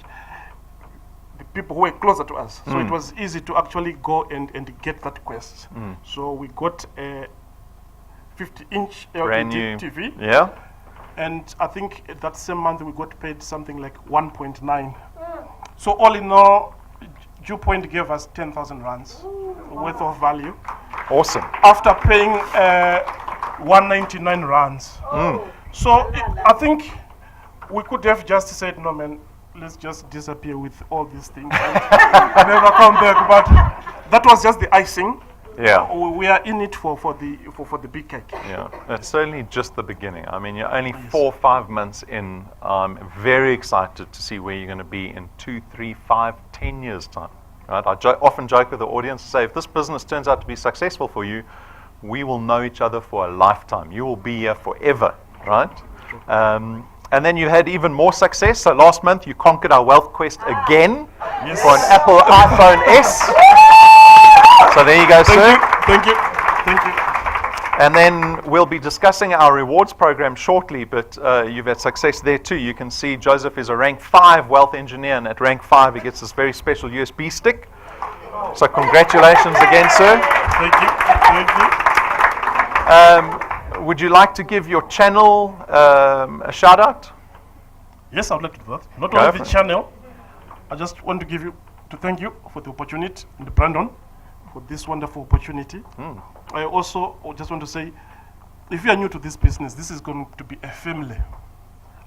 the people who were closer to us. So it was easy to actually go and get that quest. So we got a 50-inch brand LED new TV. Yeah. And I think that same month we got paid something like 1.9. So all in all, DuePoint gave us 10,000 rands worth of value. Awesome. After paying 199 rands. So I think we could have just said, no man, let's just disappear with all these things and never come back. But that was just the icing. Yeah. We are in it for the big cake. Yeah, it's certainly just the beginning. I mean, you're only 4 or 5 months in. I'm very excited to see where you're going to be in 2, 3, 5, 10 years' time. Right? I often joke with the audience, say, if this business turns out to be successful for you, we will know each other for a lifetime. You will be here forever, right? And then you had even more success. So last month you conquered our wealth quest again for an Apple iPhone S. So there you go, sir. Thank you. And then we'll be discussing our rewards program shortly, but you've had success there too. You can see Joseph is a rank 5 wealth engineer, and at rank 5 he gets this very special USB stick. So congratulations again, sir. Thank you. Would you like to give your channel a shout out? Yes, I would like to do that. Not Go only for the it. channel, I just want to thank you for the opportunity, and Brandon, for this wonderful opportunity. I also just want to say, if you are new to this business, this is going to be a family.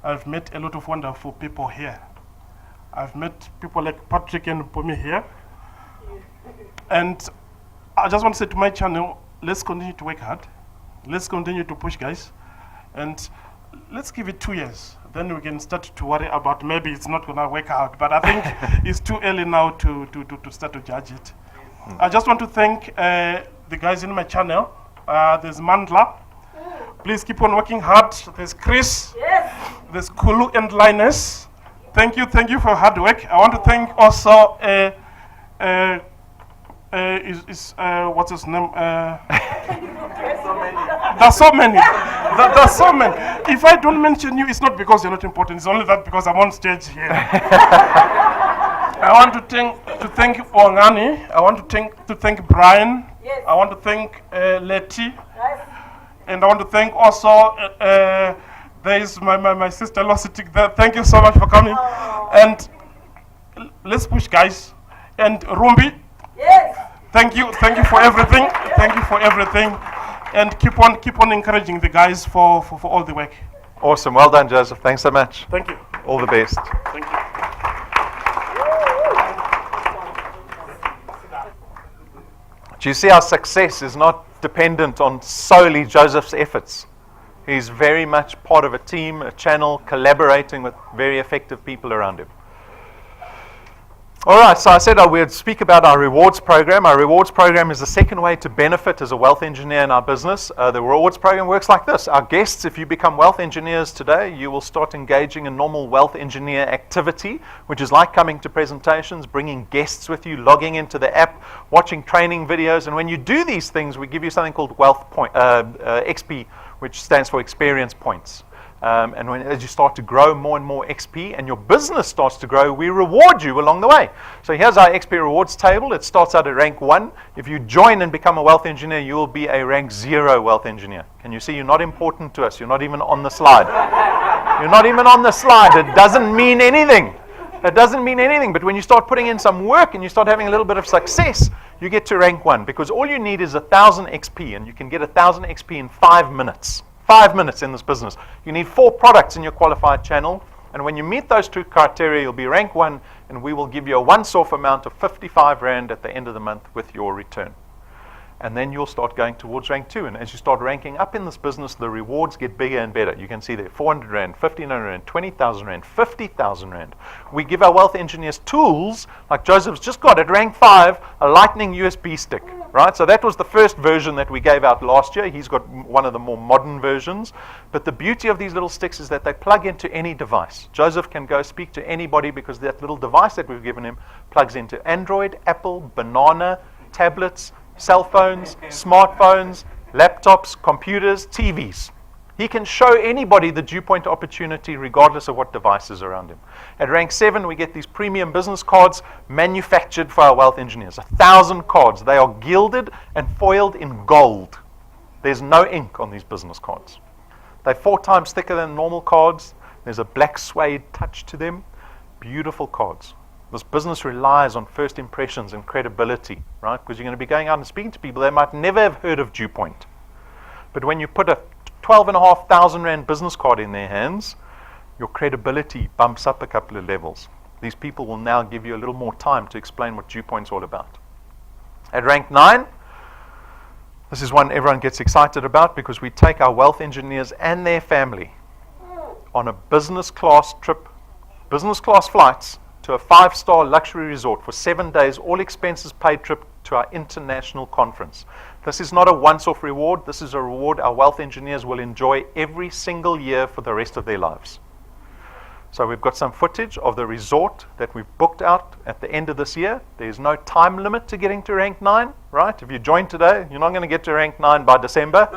I've met a lot of wonderful people here. I've met people like Patrick and Pomi here. And I just want to say to my channel, let's continue to work hard. Let's continue to push, guys. And let's give it 2 years. Then we can start to worry about maybe it's not going to work out. But I think it's too early now to start to judge it. I just want to thank the guys in my channel. There's Mandla. Please keep on working hard. There's Chris. Yes. There's Kulu and Linus. Thank you for your hard work. I want to thank also what's his name? There's so many. There's so many. If I don't mention you, it's not because you're not important. It's only that because I'm on stage here. I want to thank Ongani. I want to thank Brian. Yes. I want to thank Letty. Yes. And I want to thank also, there is my sister-in-law sitting there. Thank you so much for coming. Oh. And let's push, guys. And Rumbi, Yes. thank you for everything. Thank you for everything. And keep on encouraging the guys for all the work. Awesome. Well done, Joseph. Thanks so much. Thank you. All the best. Thank you. Do you see our success is not dependent on solely Joseph's efforts? He's very much part of a team, a channel, collaborating with very effective people around him. All right, so I said I would speak about our rewards program. Our rewards program is the second way to benefit as a wealth engineer in our business. The rewards program works like this. Our guests, if you become wealth engineers today, you will start engaging in normal wealth engineer activity, which is like coming to presentations, bringing guests with you, logging into the app, watching training videos. And when you do these things, we give you something called wealth point, XP, which stands for experience points. And as you start to grow more and more XP and your business starts to grow, we reward you along the way. So here's our XP rewards table. It starts out at rank 1. If you join and become a wealth engineer, you will be a rank 0 wealth engineer. Can you see you're not important to us? You're not even on the slide. You're not even on the slide. It doesn't mean anything. It doesn't mean anything. But when you start putting in some work and you start having a little bit of success, you get to rank 1 because all you need is 1,000 XP and you can get 1,000 XP in 5 minutes. 5 minutes in this business. You need 4 products in your qualified channel, and when you meet those 2 criteria, you'll be rank 1, and we will give you a once-off amount of 55 Rand at the end of the month with your return. And then you'll start going towards rank 2, and as you start ranking up in this business, the rewards get bigger and better. You can see there, 400 Rand, 1,500 Rand, 20,000 Rand, 50,000 Rand. We give our wealth engineers tools, like Joseph's just got at rank 5, a lightning USB stick, right? So that was the first version that we gave out last year. He's got one of the more modern versions. But the beauty of these little sticks is that they plug into any device. Joseph can go speak to anybody because that little device that we've given him plugs into Android, Apple, Banana, tablets, cell phones, smartphones, laptops, computers, TVs. He can show anybody the DuePoint opportunity regardless of what device is around him. At rank 7, we get these premium business cards manufactured for our wealth engineers. 1,000 cards. They are gilded and foiled in gold. There's no ink on these business cards. They're 4 times thicker than normal cards. There's a black suede touch to them. Beautiful cards. This business relies on first impressions and credibility, right? Because you're going to be going out and speaking to people they might never have heard of DuePoint. But when you put a 12,500 Rand business card in their hands, your credibility bumps up a couple of levels. These people will now give you a little more time to explain what DuePoint's all about. At rank 9, this is one everyone gets excited about because we take our wealth engineers and their family on a business class trip, business class flights, to a 5-star luxury resort for 7 days, all expenses paid trip to our international conference. This is not a once-off reward. This is a reward our wealth engineers will enjoy every single year for the rest of their lives. So we've got some footage of the resort that we've booked out at the end of this year. There's no time limit to getting to rank 9, right? If you join today, you're not going to get to rank 9 by December.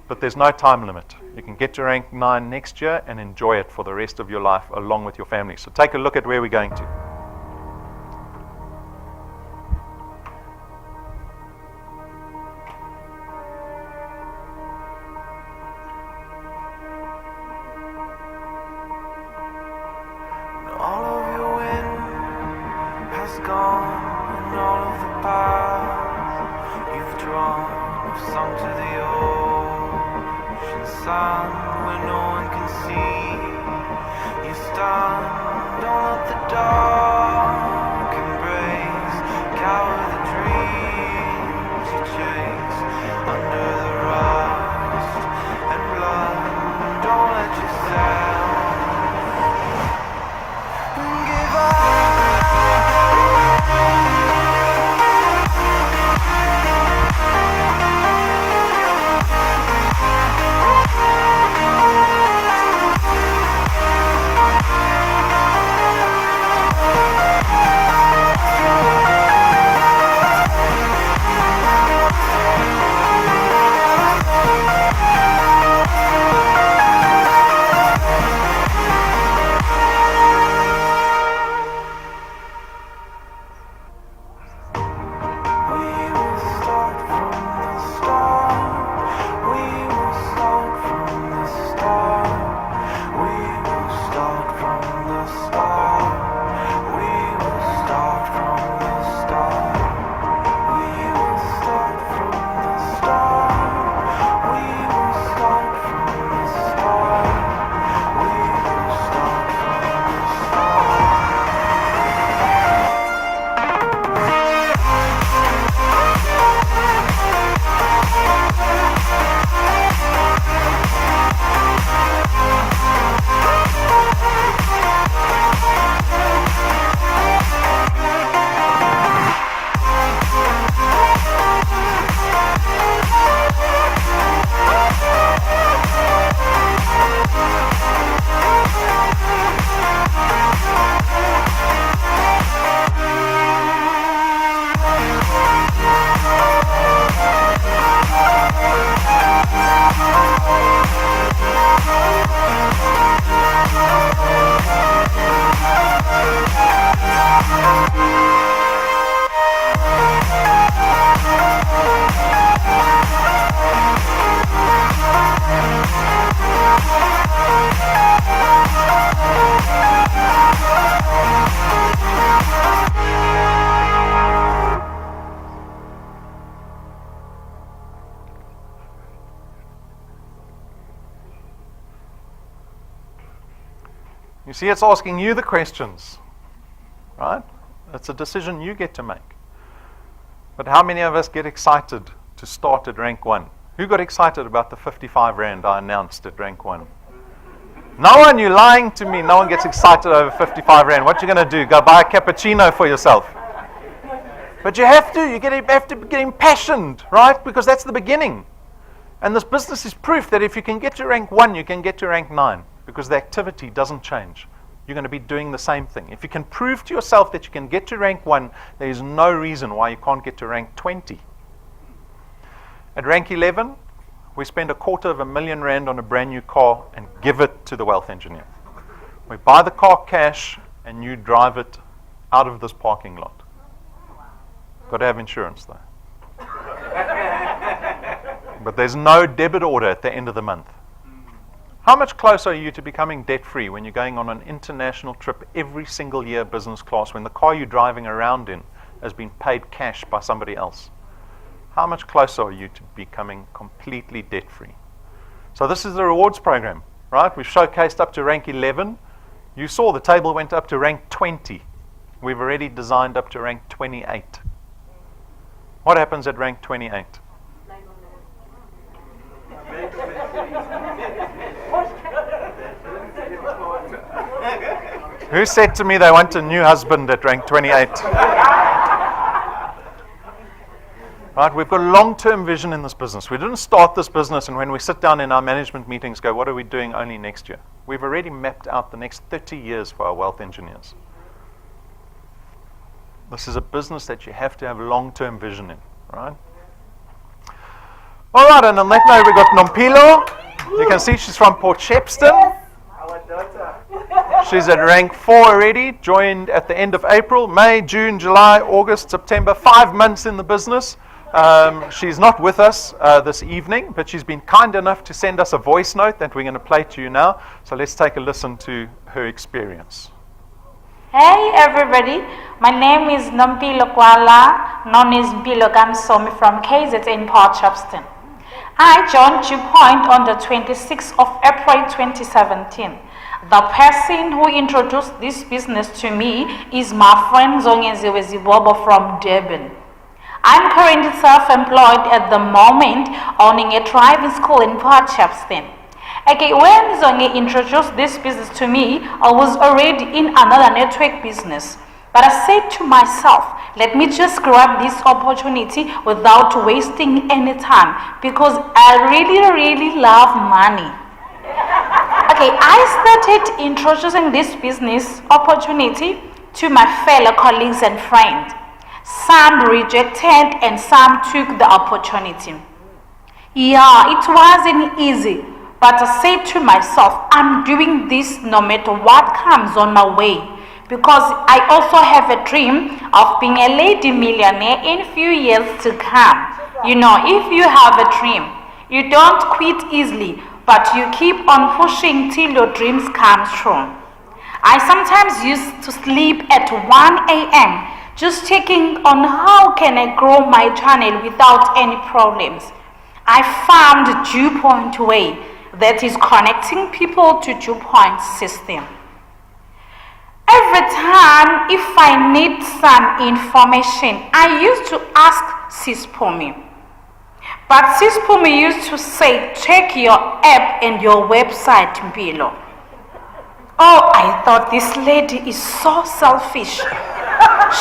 But there's no time limit. You can get to rank 9 next year and enjoy it for the rest of your life along with your family. So take a look at where we're going to. All of your wind has gone, and all of the power sun where no one can see. You stand, don't let the dark embrace. Cower the dreams you chase under the rust and blood. Don't let yourself give up. You see, it's asking you the questions, right? It's a decision you get to make. But how many of us get excited to start at rank 1? Who got excited about the 55 Rand I announced at rank 1? No one, you're lying to me. No one gets excited over 55 Rand. What you going to do? Go buy a cappuccino for yourself. But you have to. You have to get impassioned, right? Because that's the beginning. And this business is proof that if you can get to rank 1, you can get to rank 9. Because the activity doesn't change. You're going to be doing the same thing. If you can prove to yourself that you can get to rank 1, there is no reason why you can't get to rank 20. At rank 11, we spend R250,000 on a brand new car and give it to the wealth engineer. We buy the car cash and you drive it out of this parking lot. Got to have insurance though. But there's no debit order at the end of the month. How much closer are you to becoming debt-free when you're going on an international trip every single year business class when the car you're driving around in has been paid cash by somebody else? How much closer are you to becoming completely debt-free? So this is the rewards program, right? We've showcased up to rank 11. You saw the table went up to rank 20. We've already designed up to rank 28. What happens at rank 28? Who said to me they want a new husband at rank 28? Right, we've got a long-term vision in this business. We didn't start this business and when we sit down in our management meetings go, what are we doing only next year? We've already mapped out the next 30 years for our wealth engineers. This is a business that you have to have long-term vision in, right? All right, and on that note, we've got Nompilo. You can see she's from Port Shepstone. She's at rank 4 already, joined at the end of April, May, June, July, August, September, 5 months in the business. She's not with us this evening, but she's been kind enough to send us a voice note that we're going to play to you now. So let's take a listen to her experience. Hey everybody, my name is Nompilo Kwala, known as Mpilo Gamsomi from KZN Port Shepstone. I joined DuePoint on the 26th of April 2017. The person who introduced this business to me is my friend Zongeziwe Zibobo from Durban. I'm currently self-employed at the moment, owning a driving school in Port Shepstone. Okay, when Zonge introduced this business to me, I was already in another network business. But I said to myself, let me just grab this opportunity without wasting any time, because I really love money. Okay, I started introducing this business opportunity to my fellow colleagues and friends. Some rejected and some took the opportunity. Yeah, it wasn't easy, but I said to myself, I'm doing this no matter what comes on my way, because I also have a dream of being a lady millionaire in few years to come. You know, if you have a dream, you don't quit easily, but you keep on pushing till your dreams come true. I sometimes used to sleep at 1 a.m. just checking on how can I grow my channel without any problems. I found the DuePoint way, that is connecting people to DuePoint system. Every time if I need some information, I used to ask Sispumi. But Sispumi used to say, check your app and your website below. Oh, I thought this lady is so selfish.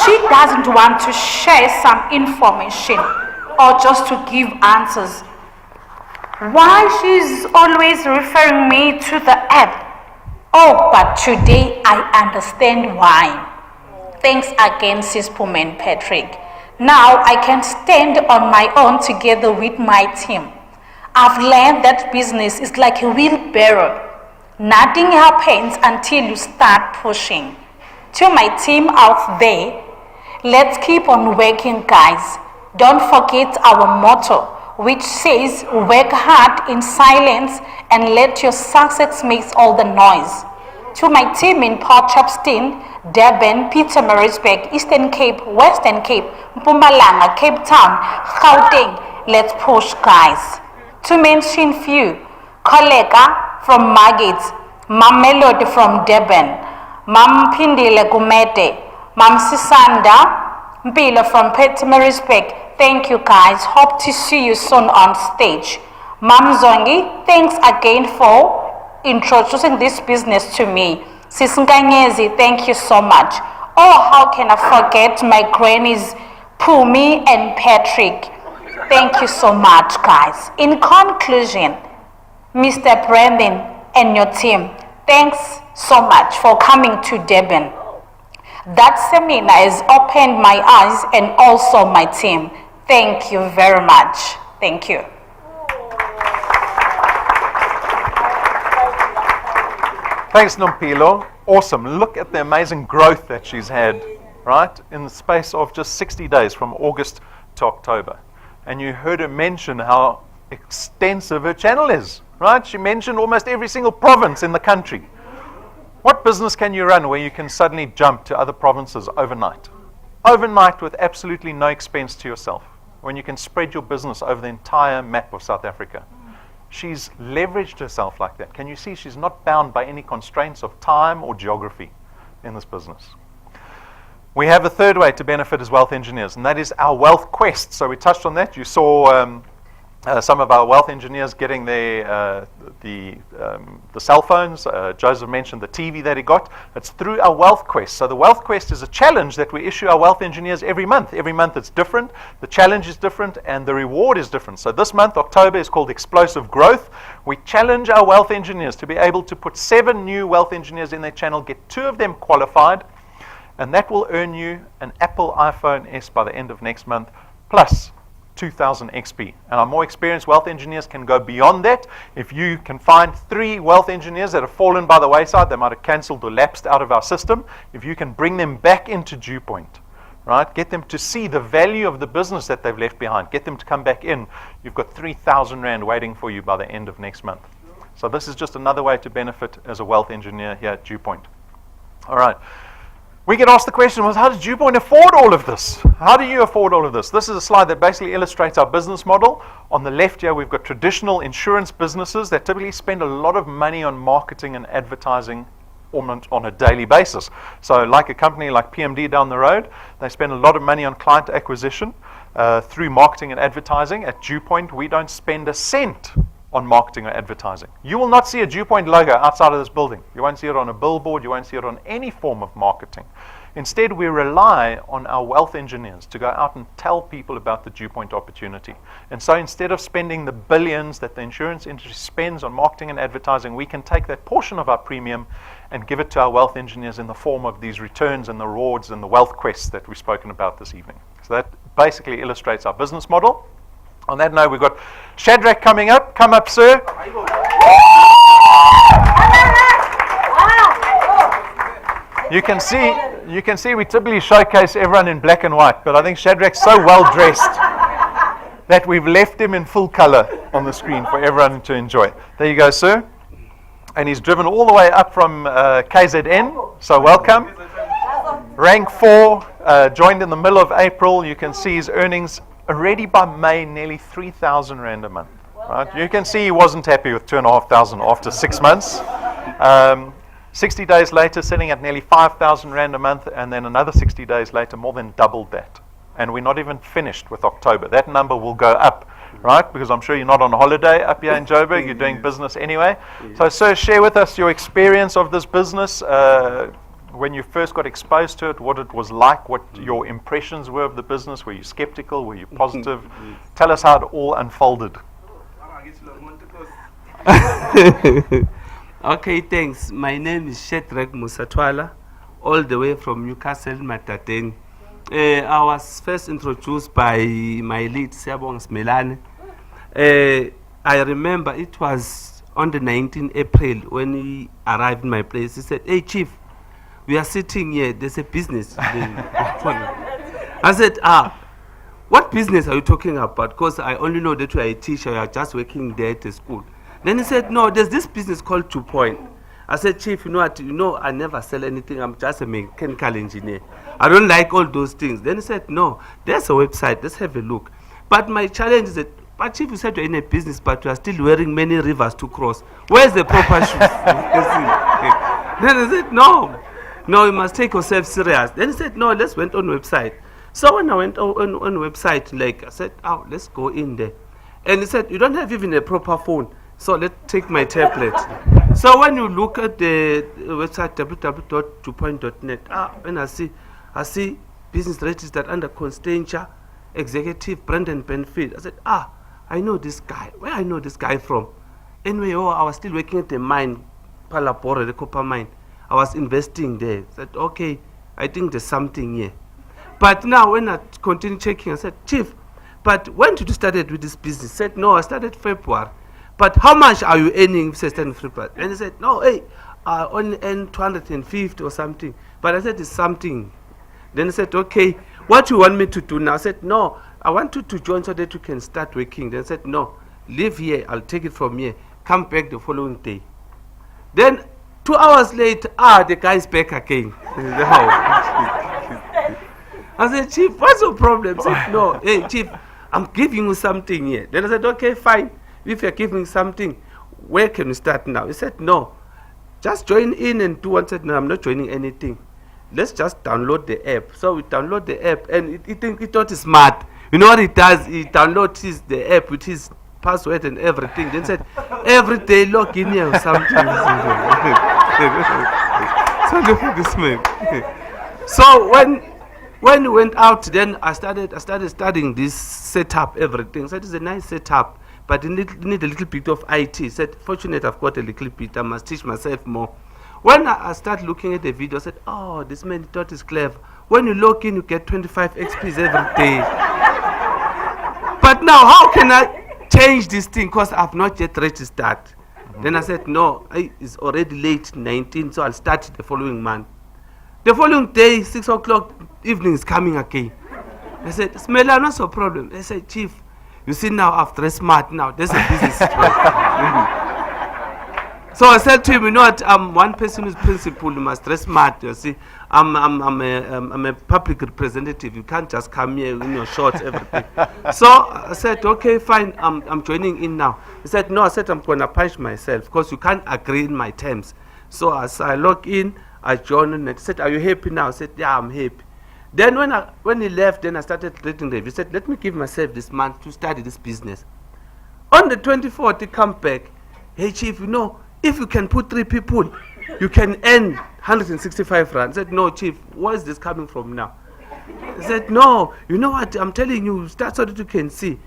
She doesn't want to share some information or just to give answers. Why she's always referring me to the app? Oh, but today I understand why. Thanks again, Sispum and Patrick. Now I can stand on my own together with my team. I've learned that business is like a wheelbarrow. Nothing happens until you start pushing. To my team out there, let's keep on working, guys. Don't forget our motto, which says, work hard in silence and let your success make all the noise. To my team in Port Shepstone, Durban, Pietermaritzburg, Eastern Cape, Western Cape, Mpumalanga, Cape Town, Gauteng, let's push, guys. To mention few, Koleka from Margate, Mam Melody from Durban, Mam Pindile Gumete, Mam Sisanda Mpilo from Pietermaritzburg. Thank you, guys. Hope to see you soon on stage. Mam Zongi, thanks again for introducing this business to me. Sis Nkanyezi, thank you so much. Oh, how can I forget my grannies, Pumi and Patrick. Thank you so much, guys. In conclusion, Mr. Brandon and your team, thanks so much for coming to Durban. That seminar has opened my eyes and also my team. Thank you very much. Thank you. Thanks, Nompilo. Awesome. Look at the amazing growth that she's had, right, in the space of just 60 days from August to October. And you heard her mention how extensive her channel is, right? She mentioned almost every single province in the country. What business can you run where you can suddenly jump to other provinces overnight? Overnight with absolutely no expense to yourself, when you can spread your business over the entire map of South Africa. She's leveraged herself like that. Can you see she's not bound by any constraints of time or geography in this business? We have a third way to benefit as wealth engineers, and that is our wealth quest. So we touched on that. You saw some of our wealth engineers getting the cell phones. Joseph mentioned the TV that he got. It's through our wealth quest. So the wealth quest is a challenge that we issue our wealth engineers every month. Every month it's different. The challenge is different and the reward is different. So this month, October, is called Explosive Growth. We challenge our wealth engineers to be able to put 7 new wealth engineers in their channel, get 2 of them qualified, and that will earn you an Apple iPhone S by the end of next month, plus 2,000 XP. And our more experienced wealth engineers can go beyond that. If you can find 3 wealth engineers that have fallen by the wayside, they might have cancelled or lapsed out of our system, if you can bring them back into DuePoint, right? Get them to see the value of the business that they've left behind. Get them to come back in. You've got 3,000 Rand waiting for you by the end of next month. So this is just another way to benefit as a wealth engineer here at DuePoint. All right. We get asked the question, how did DuePoint afford all of this? How do you afford all of this? This is a slide that basically illustrates our business model. On the left here, we've got traditional insurance businesses that typically spend a lot of money on marketing and advertising on a daily basis. So like a company like PMD down the road, they spend a lot of money on client acquisition through marketing and advertising. At DuePoint, we don't spend a cent on marketing or advertising. You will not see a DuePoint logo outside of this building. You won't see it on a billboard. You won't see it on any form of marketing. Instead, we rely on our wealth engineers to go out and tell people about the DuePoint opportunity. And so instead of spending the billions that the insurance industry spends on marketing and advertising, we can take that portion of our premium and give it to our wealth engineers in the form of these returns and the rewards and the wealth quests that we've spoken about this evening. So that basically illustrates our business model. On that note, we've got Shadrach coming up. Come up, sir. You can see we typically showcase everyone in black and white, but I think Shadrach's so well dressed that we've left him in full color on the screen for everyone to enjoy. There you go, sir. And he's driven all the way up from KZN, so welcome. Rank 4, joined in the middle of April. You can see his earnings already by May, nearly 3,000 Rand a month. Right? You can see he wasn't happy with 2,500 after 6 months. 60 days later, sitting at nearly 5,000 Rand a month, and then another 60 days later, more than doubled that. And we're not even finished with October. That number will go up, right? Because I'm sure you're not on holiday up here in Joburg. You're doing business anyway. So, sir, share with us your experience of this business. When you first got exposed to it, what it was like, what your impressions were of the business. Were you skeptical? Were you positive? Tell us how it all unfolded. Okay, thanks. My name is Shadrach Musatwala, all the way from Newcastle, Matateni. I was first introduced by my lead, Siyabonga Smelane. I remember it was on the 19th April when he arrived in my place. He said, "Hey, Chief, we are sitting here, there's a business." I said, what business are you talking about? Because I only know that you are a teacher, you are just working there at the school. Then he said, no, there's this business called DuePoint. I said, Chief, you know what, I never sell anything, I'm just a mechanical engineer. I don't like all those things. Then he said, no, there's a website, let's have a look. But my challenge is that, but Chief, you said you're in a business, but you are still wearing many rivers to cross. Where's the proper shoes? Then I said, no, you must take yourself serious. Then he said, no, let's went on website. So when I went on website, like I said, let's go in there. And he said, you don't have even a proper phone. So let's take my tablet. So when you look at the website www.duepoint.net, when I see business registered under Constantia, executive Brendan Benfield. I said, I know this guy. Where I know this guy from? Anyway, I was still working at the mine, Palapora, the copper mine. I was investing there. I said, okay, I think there's something here. But now when I continue checking, I said, Chief, but when did you start with this business? He said, no, I started February. But how much are you earning if you started February? And he said, no, hey, I only earn 250 or something. But I said, it's something. Then he said, okay, what do you want me to do now? I said, no, I want you to join so that you can start working. Then I said, no, leave here, I'll take it from here. Come back the following day. Then 2 hours later, the guy's back again. I said, Chief, what's your problem? He said, no, hey, Chief, I'm giving you something here. Then I said, okay, fine. If you're giving something, where can we start now? He said, no, just join in and do one. I said, no, I'm not joining anything. Let's just download the app. So we download the app, and it thought it's smart. You know what it does? It downloads the app with his password and everything. Then said, every day log in here or something. So look at this man. So when we went out, then I started studying this setup, everything. So it is a nice setup, but you need a little bit of IT. I said, fortunate I've got a little bit. I must teach myself more. When I start looking at the video, I said, oh, this man thought is clever. When you log in, you get 25 XPs every day. But now, how can I change this thing? Because I've not yet registered. Then I said, no, it's already late, 19, so I'll start the following month. The following day, 6 o'clock, evening is coming again. I said, Smela, not so problem. I said, Chief, you see now, I've dressed smart now. There's a business. So I said to him, you know what, I'm one person who's principal, you must dress smart, you see. I'm a public representative, you can't just come here in your shorts, everything. So I said, okay, fine, I'm joining in now. He said, no, I said, I'm going to punish myself because you can't agree in my terms. So as I log in, I joined and he said, are you happy now? I said, yeah, I'm happy. Then when he left, then I started reading the. He said, let me give myself this month to study this business. On the 24th, he come back. Hey, Chief, you know, if you can put 3 people, you can earn 165 rand. I said, no, Chief, where is this coming from now? He said, no, you know what, I'm telling you, start so that you can see.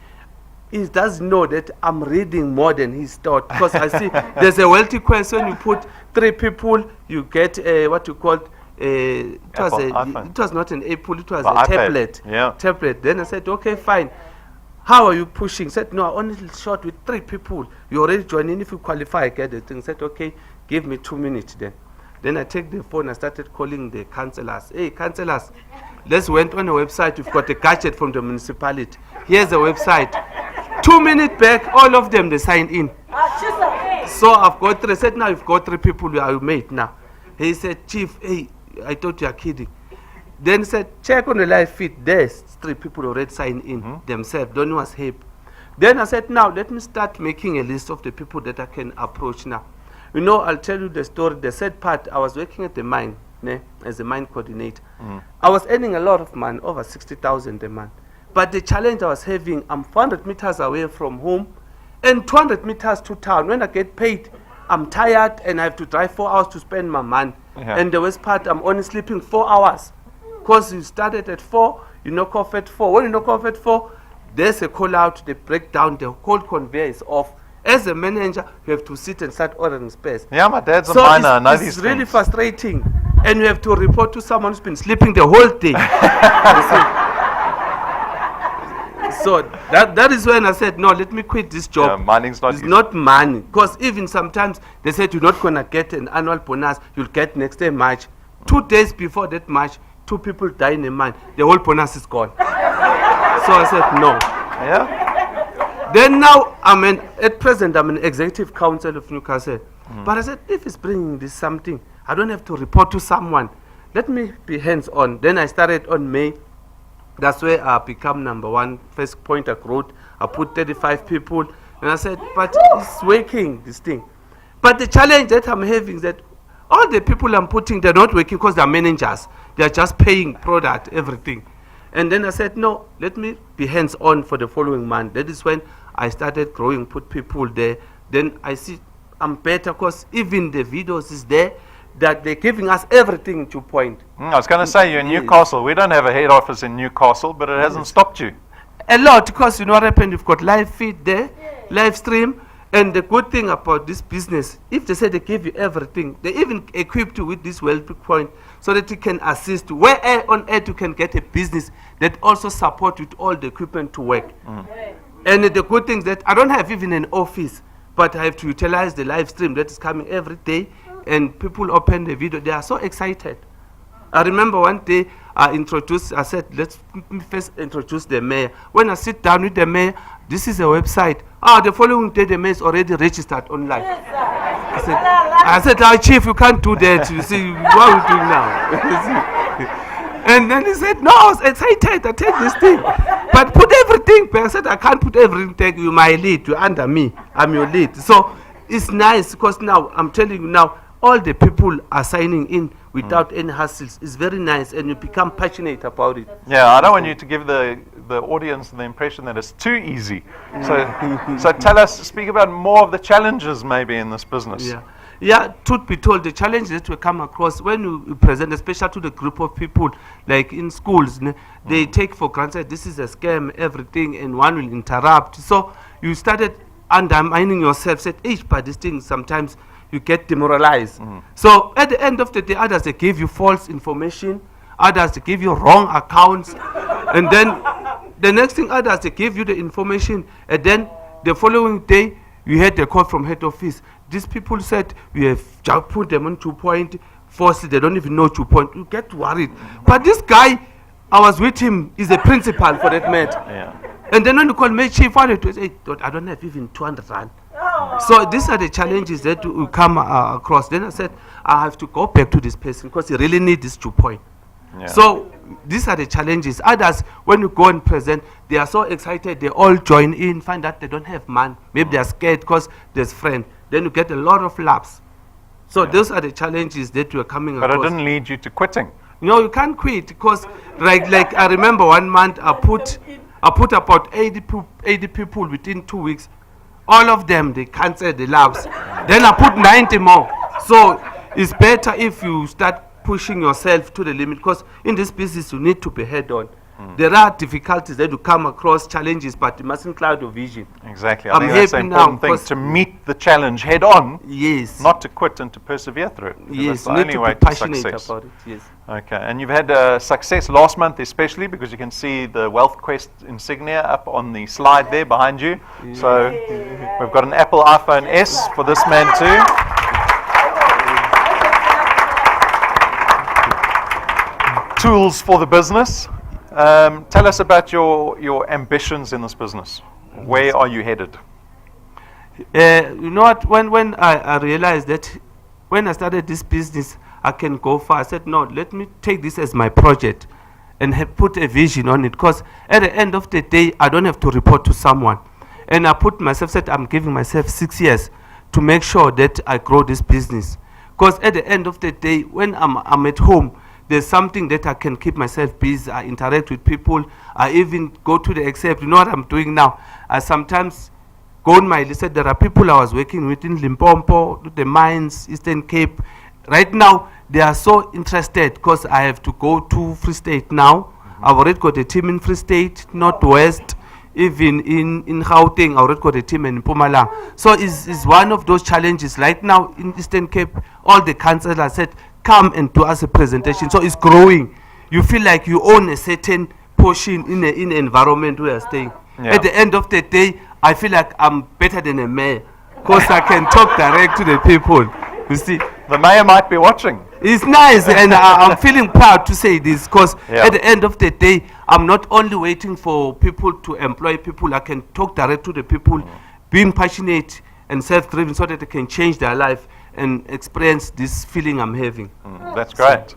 He does know that I'm reading more than he's taught. Because I see there's a wealthy question, you put 3 people, you get what you call, it was not an Apple, it was a tablet. Yeah. Tablet. Then I said, okay, fine. How are you pushing? Said, no, I only shot with 3 people. You already joined in. If you qualify, I get the thing. Said, okay, give me 2 minutes then. Then I take the phone, I started calling the councillors. Hey, councillors, let's went on a website. We've got a gadget from the municipality. Here's the website. 2 minutes back, all of them, they signed in. So I've got 3. I said, now you've got 3 people you are made now. He said, Chief, hey, I thought you are kidding. Then he said, check on the live feed. There's 3 people already signed in themselves. Donny was happy. Then I said, now let me start making a list of the people that I can approach now. You know, I'll tell you the story. The sad part, I was working at the mine as a mine coordinator. I was earning a lot of money, over 60,000 a month. But the challenge I was having, I'm 400 meters away from home and 200 meters to town. When I get paid, I'm tired and I have to drive 4 hours to spend my money. And the worst part, I'm only sleeping 4 hours. Because you started at 4, you knock off at 4. When you knock off at 4, there's a call out, they break down, the whole conveyor is off. As a manager, you have to sit and start ordering spares. Yeah, my dad's a miner. I know these it's really things. frustrating. And you have to report to someone who's been sleeping the whole day. So that is when I said, no, let me quit this job. Yeah, mining's not It's easy. not money. Because even sometimes they said you're not going to get an annual bonus, you'll get next day March. 2 days before that March, 2 people die in a mine. The whole bonus is gone. So I said, no. Yeah. Then now, at present, I'm an executive council of Newcastle. But I said, if it's bringing this something, I don't have to report to someone. Let me be hands-on. Then I started on May. That's where I become #1 first point road. I put 35 people. And I said, but it's working, this thing. But the challenge that I'm having is that all the people I'm putting, they're not working because they're managers. They're just paying product, everything. And then I said, no, let me be hands-on for the following month. That is when I started growing, put people there. Then I see I'm better because even the videos is there that they're giving us everything to point. I was going to say, you're in Yes. Newcastle. We don't have a head office in Newcastle, but it hasn't stopped you. A lot, because you know what happened, you've got live feed there, live stream. And the good thing about this business, if they say they give you everything, they even equip you with this DuePoint so that you can assist. Where on earth you can get a business that also support with all the equipment to work. And the good thing is that I don't have even an office, but I have to utilize the live stream that is coming every day. And people open the video, they are so excited. I remember one day I said, let's first introduce the mayor. When I sit down with the mayor, this is a website. The following day the mayor is already registered online. I said, Chief, you can't do that. You see, what are we doing now? And then he said, no, I was excited, I take this thing. But put everything back. I said, I can't put everything, you're my lead, you're under me, I'm your lead. So it's nice because now, I'm telling you now, all the people are signing in without any hassles. It's very nice and you become passionate about it. Yeah, I don't want you to give the audience the impression that it's too easy. So tell us, speak about more of the challenges maybe in this business. Yeah, truth be told, the challenge that we come across when you present, especially to the group of people, like in schools, they take for granted this is a scam, everything, and one will interrupt. So you started undermining yourself, said, but this thing sometimes you get demoralized. So at the end of the day, others, they give you false information, others, they give you wrong accounts, and then the next thing, others, they give you the information, and then the following day, you had a call from head office. These people said, we have just put them on DuePoint, forced, they don't even know DuePoint. You get worried. But this guy, I was with him, is a principal for that matter. And then when you call me, Chief, what do you say? I don't have even 200 rand. So these are the challenges that we come across. Then I said, I have to go back to this person because he really needs this DuePoint. Yeah. So these are the challenges. Others, when you go and present, they are so excited, they all join in, find that they don't have money. Maybe they are scared because there's friend. Then you get a lot of laughs. So those are the challenges that we are coming But it across. didn't lead you to quitting. No, you can't quit because, like I remember 1 month I put about 80 people within 2 weeks. All of them they canceled the labs. Then I put 90 more. So it's better if you start pushing yourself to the limit because in this business you need to be head on. There are difficulties that you come across, challenges, but you mustn't cloud your vision. Exactly. I I'm think that's the happy now important thing, because- to meet the challenge head on, Yes. not to quit and to persevere through it. 'Cause Yes, that's the you need only to way be to passionate success. about it. Yes. Okay, and you've had success last month especially because you can see the Wealth Quest insignia up on the slide there behind you. So we've got an Apple iPhone S for this man too. Tools for the business. Tell us about your ambitions in this business. Where are you headed? You know what? When I realized that when I started this business, I can go far. I said, no, let me take this as my project and put a vision on it. Because at the end of the day, I don't have to report to someone. And I put myself, said I'm giving myself 6 years to make sure that I grow this business. Because at the end of the day, when I'm at home, there's something that I can keep myself busy. I interact with people. I even go to the except. You know what I'm doing now? I sometimes go on my list. There are people I was working with in Limpopo, the mines, Eastern Cape. Right now, they are so interested because I have to go to Free State now. I've already got a team in Free State, Northwest, even in Gauteng. I already got a team in Mpumalanga. So it's one of those challenges. Right now in Eastern Cape, all the councillors said, come and do us a presentation. So it's growing. You feel like you own a certain portion in the environment where you're staying. Yeah. At the end of the day, I feel like I'm better than a mayor because I can talk direct to the people. You see, The mayor might be watching. it's nice, and I'm feeling proud to say this because Yeah. at the end of the day, I'm not only waiting for people to employ people. I can talk direct to the people, being passionate and self-driven, so that they can change their life and experience this feeling I'm having. That's great.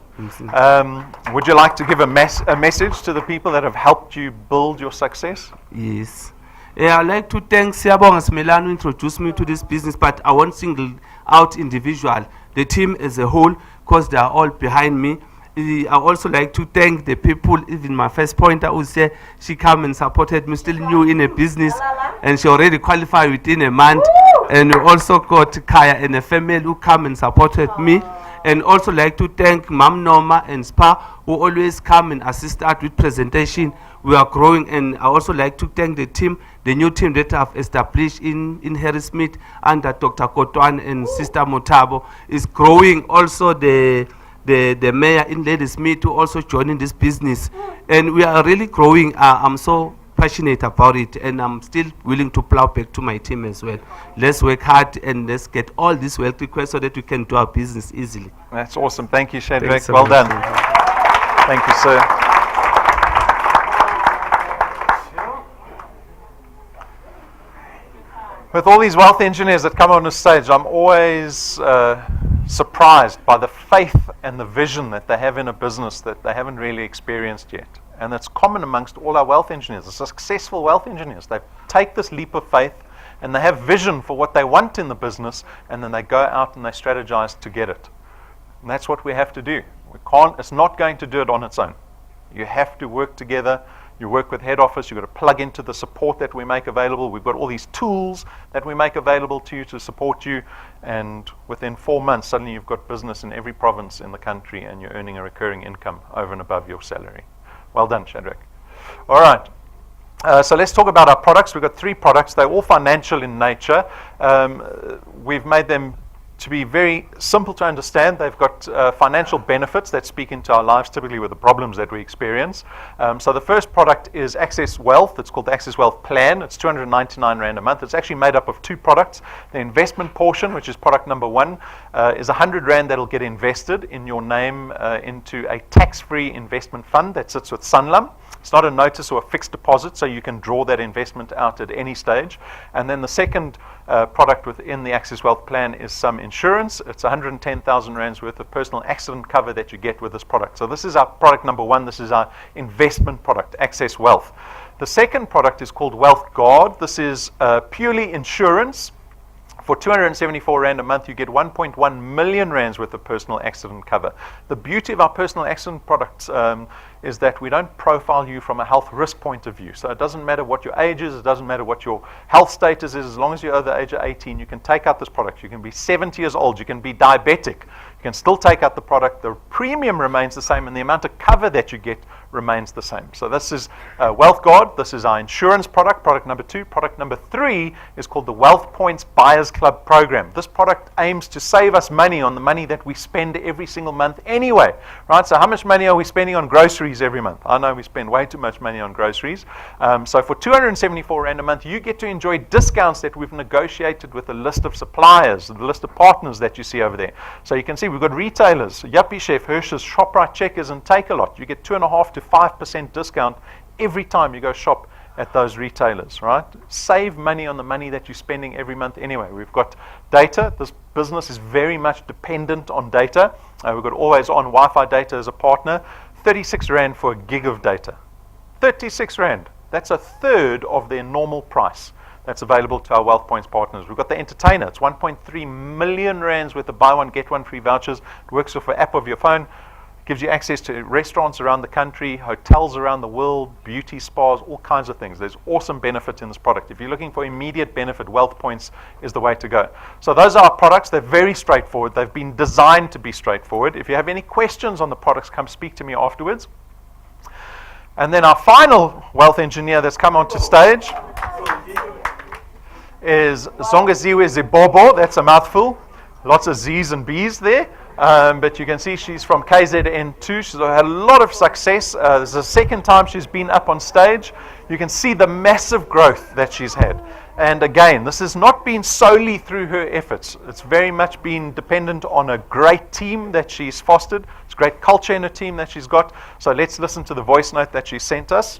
Would you like to give a message to the people that have helped you build your success? Yes. Yeah, I'd like to thank Siyabonga Smelane who introduced me to this business, but I won't single out individual, the team as a whole, because they are all behind me. I also like to thank the people, even my first pointer who said she come and supported me, still new in a business, and she already qualified within a month. And we also got Kaya and a family who come and supported me. And also like to thank Mam Norma and SPA who always come and assist us with presentation. We are growing, and I also like to thank the team, the new team that I've established in Harrismith under Dr. Kotwan and Sister Motabo is growing. Also the mayor in Ladysmith who also joining this business, and we are really growing. I'm so passionate about it, and I'm still willing to plow back to my team as well. Let's work hard and let's get all these wealth requests so that we can do our business easily. That's awesome. Thank you, Shadrach. Thanks so Well much. done. Thank you, sir. With all these wealth engineers that come on the stage, I'm always surprised by the faith and the vision that they have in a business that they haven't really experienced yet. And it's common amongst all our wealth engineers, the successful wealth engineers. They take this leap of faith and they have vision for what they want in the business, and then they go out and they strategize to get it. And that's what we have to do. It's not going to do it on its own. You have to work together. You work with head office. You've got to plug into the support that we make available. We've got all these tools that we make available to you to support you. And within 4 months, suddenly you've got business in every province in the country and you're earning a recurring income over and above your salary. Well done, Shadrach. All right. So let's talk about our products. We've got 3 products. They're all financial in nature. We've made them to be very simple to understand. They've got financial benefits that speak into our lives, typically with the problems that we experience. So the first product is Access Wealth. It's called the Access Wealth Plan. It's 299 Rand a month. It's actually made up of 2 products. The investment portion, which is product number 1, is 100 Rand that'll get invested in your name into a tax-free investment fund that sits with Sanlam. It's not a notice or a fixed deposit, so you can draw that investment out at any stage. And then the second product within the Access Wealth plan is some insurance. It's 110,000 rands worth of personal accident cover that you get with this product. So this is our product number one. This is our investment product, Access Wealth. The second product is called Wealth Guard. This is purely insurance. For 274 Rand a month, you get 1.1 million rands worth of personal accident cover. The beauty of our personal accident products is that we don't profile you from a health risk point of view. So it doesn't matter what your age is, it doesn't matter what your health status is, as long as you're over the age of 18, you can take out this product. You can be 70 years old, you can be diabetic, you can still take out the product. The premium remains the same and the amount of cover that you get remains the same. So this is Wealth Guard. This is our insurance product, product number 2. Product number 3 is called the Wealth Points Buyers Club program. This product aims to save us money on the money that we spend every single month anyway, right? So how much money are we spending on groceries every month? I know we spend way too much money on groceries. So for 274 Rand a month, you get to enjoy discounts that we've negotiated with a list of suppliers, the list of partners that you see over there. So you can see we've got retailers, Yuppie Chef, Hershey's, ShopRite, Checkers, and Take-A-Lot. You get 2.5 to 5% discount every time you go shop at those retailers, right? Save money on the money that you're spending every month anyway. We've got data. This business is very much dependent on data. We've got always on Wi-Fi data as a partner. 36 Rand for a gig of data. 36 Rand. That's a third of their normal price. That's available to our Wealth Points partners. We've got the entertainer. It's 1.3 million rands worth of buy one, get one free vouchers. It works off an app of your phone. Gives you access to restaurants around the country, hotels around the world, beauty spas, all kinds of things. There's awesome benefit in this product. If you're looking for immediate benefit, Wealth Points is the way to go. So those are our products. They're very straightforward. They've been designed to be straightforward. If you have any questions on the products, come speak to me afterwards. And then our final wealth engineer that's come onto stage is Zongeziwe Zibobo. That's a mouthful. Lots of Z's and B's there. But you can see she's from KZN2. She's had a lot of success. This is the second time she's been up on stage. You can see the massive growth that she's had. And again, this has not been solely through her efforts. It's very much been dependent on a great team that she's fostered. It's great culture in a team that she's got. So let's listen to the voice note that she sent us.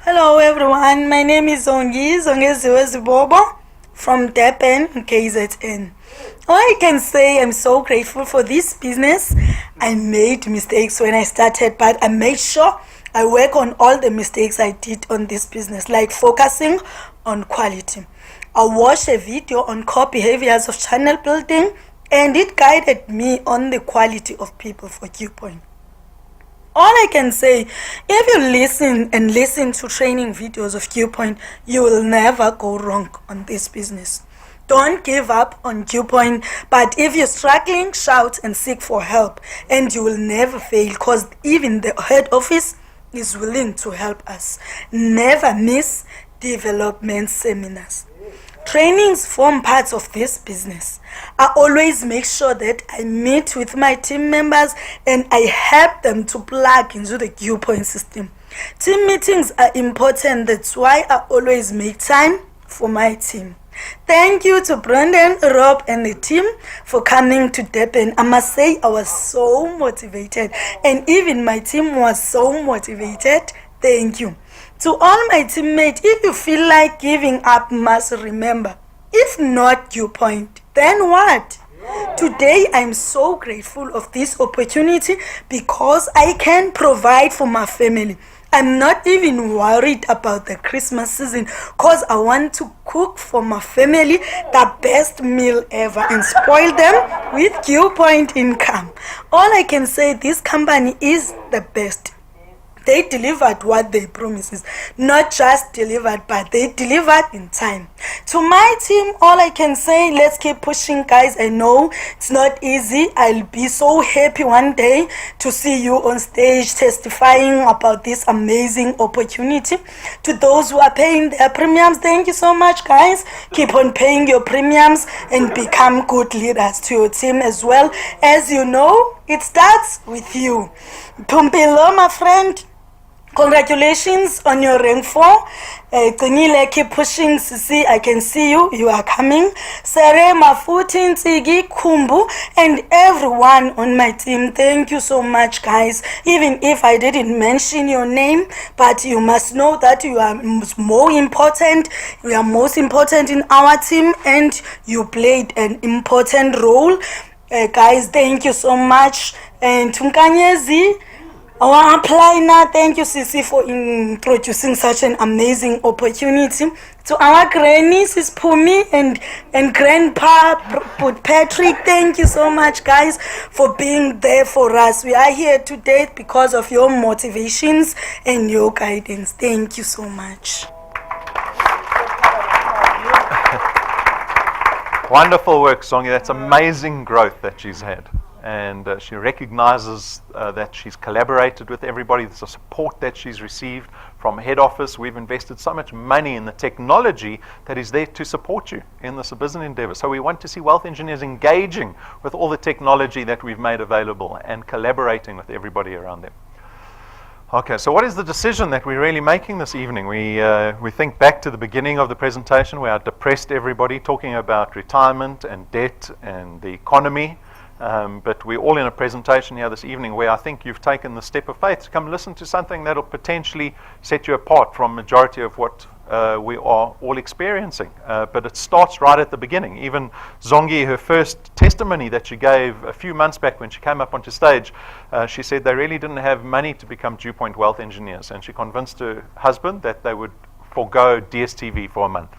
Hello everyone, my name is Zongeziwe Zibobo from Durban, KZN. All I can say, I'm so grateful for this business. I made mistakes when I started, but I made sure I work on all the mistakes I did on this business, like focusing on quality. I watched a video on core behaviors of channel building, and it guided me on the quality of people for DuePoint. All I can say, if you listen to training videos of DuePoint, you will never go wrong on this business. Don't give up on DuePoint, but if you're struggling, shout and seek for help, and you will never fail, because even the head office is willing to help us. Never miss development seminars. Trainings form parts of this business. I always make sure that I meet with my team members and I help them to plug into the DuePoint system. Team meetings are important. That's why I always make time for my team. Thank you to Brandon, Rob, and the team for coming to Durban. I must say I was so motivated, and even my team was so motivated. Thank you. To all my teammates, if you feel like giving up, must remember, if not DuePoint, then what? Today, I'm so grateful of this opportunity because I can provide for my family. I'm not even worried about the Christmas season because I want to cook for my family the best meal ever and spoil them with DuePoint income. All I can say, this company is the best. They delivered what they promised. Not just delivered, but they delivered in time. To my team, all I can say, let's keep pushing, guys. I know it's not easy. I'll be so happy one day to see you on stage testifying about this amazing opportunity. To those who are paying their premiums, thank you so much, guys. Keep on paying your premiums and become good leaders to your team as well. As you know, it starts with you. Pumpilo, my friend. Congratulations on your rank 4. Qinile, keep pushing, Sisi. I can see you. You are coming. Sere, Mafuti, Nsigi, Kumbu, and everyone on my team. Thank you so much, guys. Even if I didn't mention your name, but you must know that you are more important. You are most important in our team, and you played an important role. Guys, thank you so much. And Tunkanyezi, I want to apply now. Thank you, Sisi, for introducing such an amazing opportunity. To our granny, Sis Pumi, and Grandpa Patrick, thank you so much, guys, for being there for us. We are here today because of your motivations and your guidance. Thank you so much. Wonderful work, Songi. That's amazing growth that she's had. And she recognizes that she's collaborated with everybody. There's a support that she's received from head office. We've invested so much money in the technology that is there to support you in this business endeavor. So we want to see wealth engineers engaging with all the technology that we've made available and collaborating with everybody around them. Okay, so what is the decision that we're really making this evening? We think back to the beginning of the presentation where I depressed everybody talking about retirement and debt and the economy. But we're all in a presentation here this evening where I think you've taken the step of faith to come listen to something that'll potentially set you apart from majority of what we are all experiencing. But it starts right at the beginning. Even Zongi, her first testimony that she gave a few months back when she came up onto stage, she said they really didn't have money to become DuePoint wealth engineers. And she convinced her husband that they would forego DSTV for a month.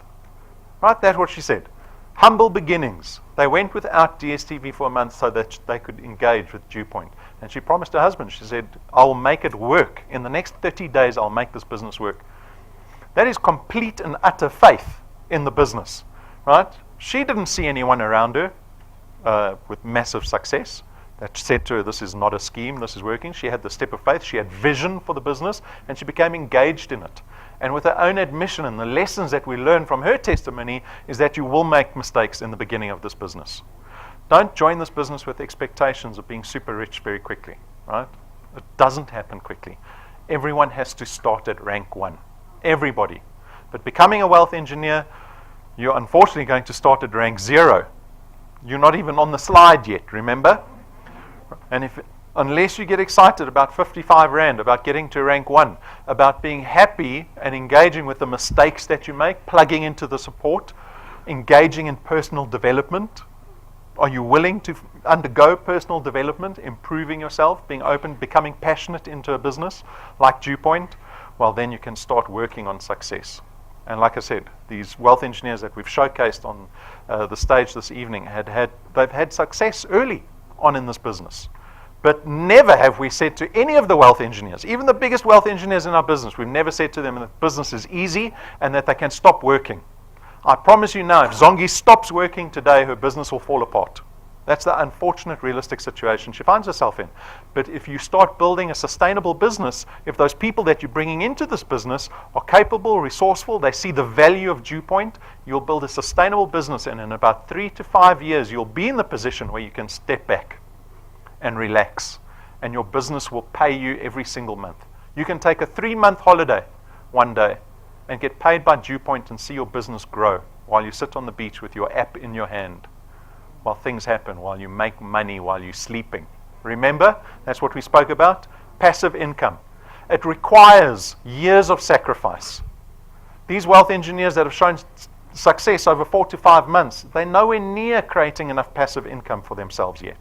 Right? That's what she said. Humble beginnings. They went without DSTV for a month so that they could engage with DuePoint. And she promised her husband, she said, I'll make it work. In the next 30 days, I'll make this business work. That is complete and utter faith in the business, right? She didn't see anyone around her with massive success that said to her, this is not a scheme, this is working. She had the step of faith. She had vision for the business, and she became engaged in it. And with her own admission and the lessons that we learn from her testimony is that you will make mistakes in the beginning of this business. Don't join this business with expectations of being super rich very quickly, right? It doesn't happen quickly. Everyone has to start at rank 1. Everybody. But becoming a wealth engineer, you're unfortunately going to start at rank 0. You're not even on the slide yet, remember? And unless you get excited about 55 Rand, about getting to rank 1, about being happy and engaging with the mistakes that you make, plugging into the support, engaging in personal development. Are you willing to undergo personal development, improving yourself, being open, becoming passionate into a business like DuePoint? Well, then you can start working on success. And like I said, these wealth engineers that we've showcased on the stage this evening, they've had success early on in this business. But never have we said to any of the wealth engineers, even the biggest wealth engineers in our business, we've never said to them that business is easy and that they can stop working. I promise you now, if Zongi stops working today, her business will fall apart. That's the unfortunate realistic situation she finds herself in. But if you start building a sustainable business, if those people that you're bringing into this business are capable, resourceful, they see the value of DuePoint, you'll build a sustainable business, and in about 3 to 5 years, you'll be in the position where you can step back and relax, and your business will pay you every single month. You can take a 3-month holiday one day and get paid by DuePoint and see your business grow while you sit on the beach with your app in your hand, while things happen, while you make money, while you're sleeping. Remember, that's what we spoke about, passive income. It requires years of sacrifice. These wealth engineers that have shown success over 4 to 5 months, they're nowhere near creating enough passive income for themselves yet.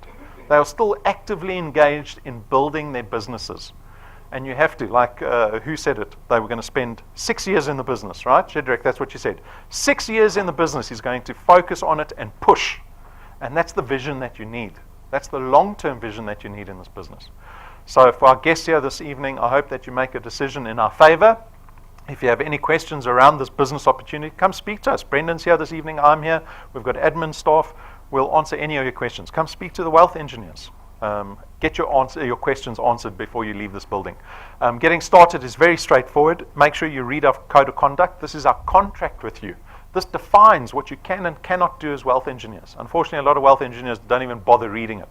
They are still actively engaged in building their businesses. And you have to, like, who said it? They were going to spend 6 years in the business, right? Shedrack, that's what you said. 6 years in the business, he's going to focus on it and push. And that's the vision that you need. That's the long-term vision that you need in this business. So for our guests here this evening, I hope that you make a decision in our favor. If you have any questions around this business opportunity, come speak to us. Brendan's here this evening. I'm here. We've got admin staff. We'll answer any of your questions. Come speak to the wealth engineers. Get your questions answered before you leave this building. Getting started is very straightforward. Make sure you read our code of conduct. This is our contract with you. This defines what you can and cannot do as wealth engineers. Unfortunately, a lot of wealth engineers don't even bother reading it.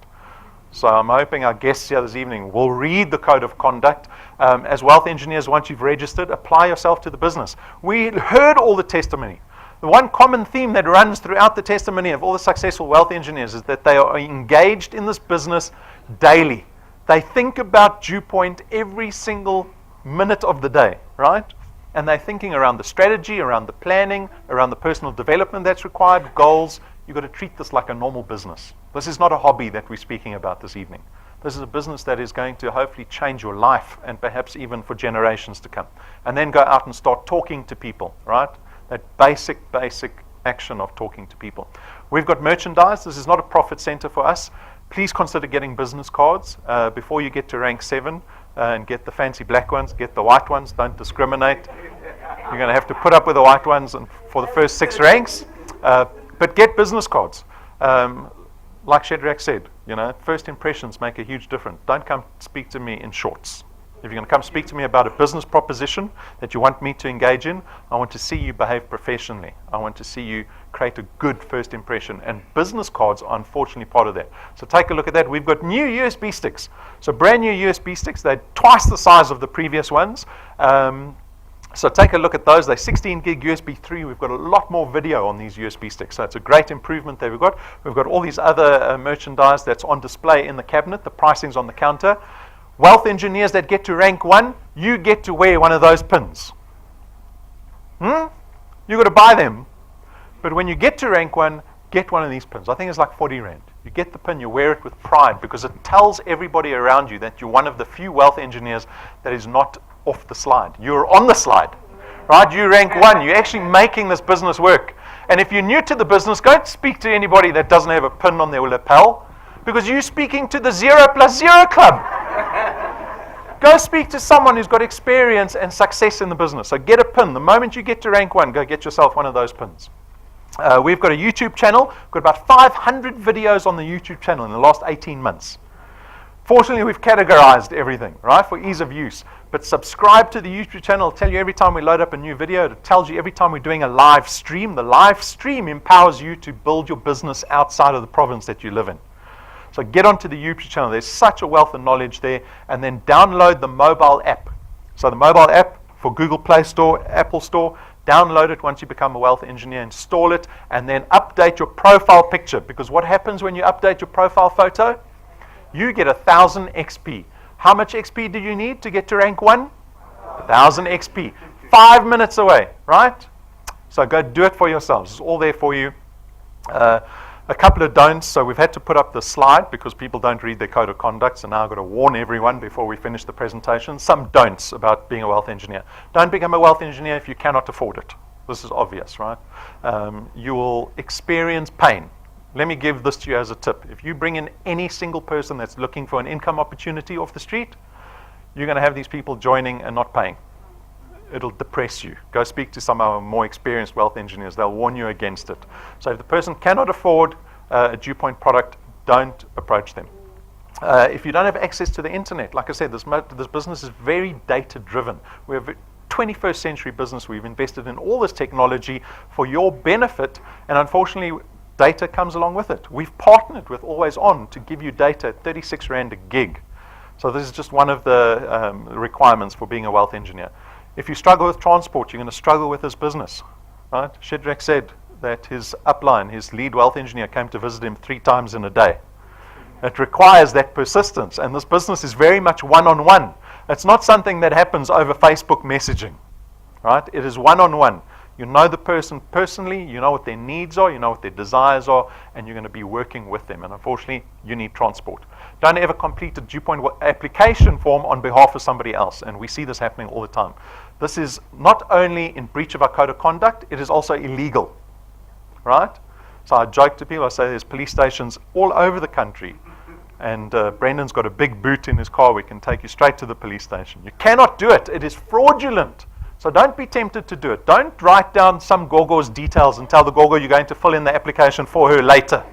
So I'm hoping our guests here this evening will read the code of conduct. As wealth engineers, once you've registered, apply yourself to the business. We heard all the testimony. The one common theme that runs throughout the testimony of all the successful wealth engineers is that they are engaged in this business daily. They think about DuePoint every single minute of the day, right? And they're thinking around the strategy, around the planning, around the personal development that's required, goals. You've got to treat this like a normal business. This is not a hobby that we're speaking about this evening. This is a business that is going to hopefully change your life and perhaps even for generations to come. And then go out and start talking to people, right? That basic action of talking to people. We've got merchandise. This is not a profit center for us. Please consider getting business cards before you get to rank 7 and get the fancy black ones, get the white ones. Don't discriminate. You're going to have to put up with the white ones and for the first 6 ranks. But get business cards. Like Shedrack said, first impressions make a huge difference. Don't come speak to me in shorts. If you're going to come speak to me about a business proposition that you want me to engage in, I want to see you behave professionally. I want to see you create a good first impression. And business cards are unfortunately part of that. So take a look at that. We've got new USB sticks. So brand new USB sticks. They're twice the size of the previous ones. So take a look at those. They're 16 gig USB 3. We've got a lot more video on these USB sticks. So it's a great improvement that we've got. We've got all these other merchandise that's on display in the cabinet. The pricing's on the counter. Wealth engineers that get to rank 1, you get to wear one of those pins. You've got to buy them. But when you get to rank 1, get one of these pins. I think it's like 40 Rand. You get the pin, you wear it with pride because it tells everybody around you that you're one of the few wealth engineers that is not off the slide. You're on the slide, right? You rank 1. You're actually making this business work. And if you're new to the business, don't speak to anybody that doesn't have a pin on their lapel because you're speaking to the 0+0 club. Go speak to someone who's got experience and success in the business. So get a pin. The moment you get to rank 1, go get yourself one of those pins. We've got a YouTube channel. We've got about 500 videos on the YouTube channel in the last 18 months. Fortunately, we've categorized everything, right, for ease of use. But subscribe to the YouTube channel. It'll tell you every time we load up a new video. It tells you every time we're doing a live stream. The live stream empowers you to build your business outside of the province that you live in. So get onto the YouTube channel. There's such a wealth of knowledge there. And then download the mobile app. So the mobile app for Google Play Store, Apple Store, download it once you become a wealth engineer, install it, and then update your profile picture. Because what happens when you update your profile photo? You get 1,000 XP. How much XP do you need to get to rank 1? 1,000 XP. 5 minutes away, right? So go do it for yourselves. It's all there for you. A couple of don'ts. So we've had to put up the slide because people don't read their code of conduct. So now I've got to warn everyone before we finish the presentation. Some don'ts about being a wealth engineer. Don't become a wealth engineer if you cannot afford it. This is obvious, right? You will experience pain. Let me give this to you as a tip. If you bring in any single person that's looking for an income opportunity off the street, you're going to have these people joining and not paying. It'll depress you. Go speak to some of our more experienced wealth engineers. They'll warn you against it. So if the person cannot afford a DuePoint product, don't approach them. If you don't have access to the internet, like I said, this business is very data-driven. We have a 21st century business. We've invested in all this technology for your benefit, and unfortunately, data comes along with it. We've partnered with Always On to give you data at 36 Rand a gig. So this is just one of the requirements for being a wealth engineer. If you struggle with transport, you're going to struggle with this business, right? Shedrack said that his upline, his lead wealth engineer, came to visit him 3 times in a day. It requires that persistence, and this business is very much one-on-one. It's not something that happens over Facebook messaging, right? It is one-on-one. You know the person personally, you know what their needs are, you know what their desires are, and you're going to be working with them. And unfortunately, you need transport. Don't ever complete a DuePoint application form on behalf of somebody else. And we see this happening all the time. This is not only in breach of our code of conduct, it is also illegal, right? So I joke to people, I say there's police stations all over the country. And Brendan's got a big boot in his car. We can take you straight to the police station. You cannot do it. It is fraudulent. So don't be tempted to do it. Don't write down some gogo's details and tell the gogo you're going to fill in the application for her later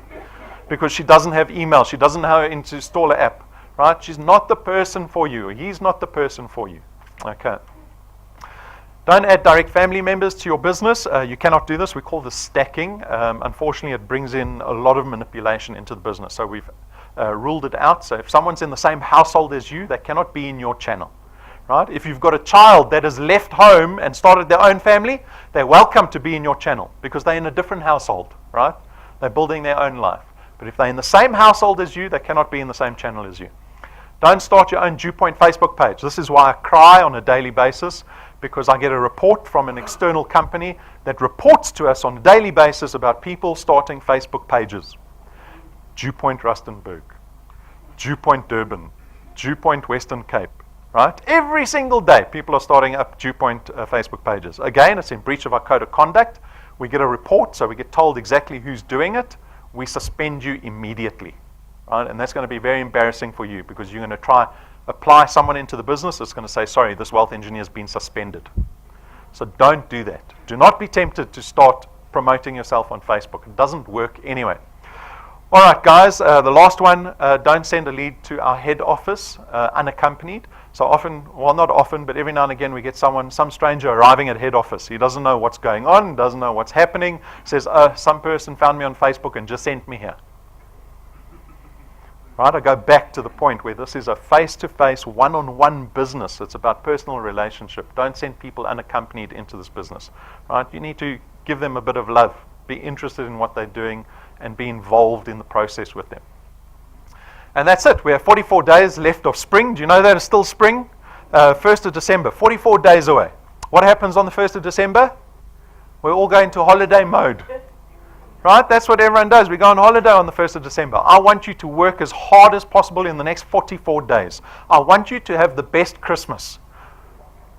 because she doesn't have email. She doesn't know how to install an app, right? She's not the person for you. He's not the person for you. Okay. Don't add direct family members to your business. You cannot do this. We call this stacking. Unfortunately, it brings in a lot of manipulation into the business. So we've ruled it out. So if someone's in the same household as you, they cannot be in your channel. Right? If you've got a child that has left home and started their own family, they're welcome to be in your channel because they're in a different household, right? They're building their own life. But if they're in the same household as you, they cannot be in the same channel as you. Don't start your own DuePoint Facebook page. This is why I cry on a daily basis, because I get a report from an external company that reports to us on a daily basis about people starting Facebook pages. DuePoint Rustenburg, DuePoint Durban, DuePoint Western Cape. Right? Every single day, people are starting up DuePoint Facebook pages. Again, it's in breach of our code of conduct. We get a report, so we get told exactly who's doing it. We suspend you immediately. Right? And that's going to be very embarrassing for you because you're going to try apply someone into the business that's going to say, sorry, this wealth engineer has been suspended. So don't do that. Do not be tempted to start promoting yourself on Facebook. It doesn't work anyway. All right, guys, the last one, don't send a lead to our head office unaccompanied. So often, well, not often, but every now and again we get some stranger arriving at head office. He doesn't know what's going on, doesn't know what's happening, says, some person found me on Facebook and just sent me here. Right, I go back to the point where this is a face-to-face, one-on-one business. It's about personal relationship. Don't send people unaccompanied into this business. Right? You need to give them a bit of love, be interested in what they're doing, and be involved in the process with them. And that's it. We have 44 days left of spring. Do you know that it's still spring? 1st of December, 44 days away. What happens on the 1st of December? We're all going to holiday mode. Right? That's what everyone does. We go on holiday on the 1st of December. I want you to work as hard as possible in the next 44 days. I want you to have the best Christmas.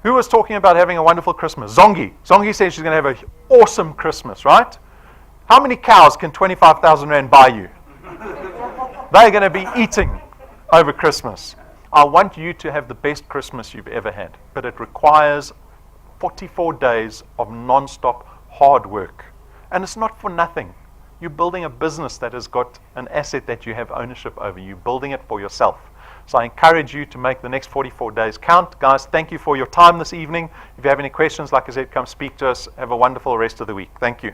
Who was talking about having a wonderful Christmas? Zongi. Zongi says she's going to have an awesome Christmas, right? How many cows can 25,000 Rand buy you? They're going to be eating over Christmas. I want you to have the best Christmas you've ever had. But it requires 44 days of non-stop hard work. And it's not for nothing. You're building a business that has got an asset that you have ownership over. You're building it for yourself. So I encourage you to make the next 44 days count. Guys, thank you for your time this evening. If you have any questions, like I said, come speak to us. Have a wonderful rest of the week. Thank you.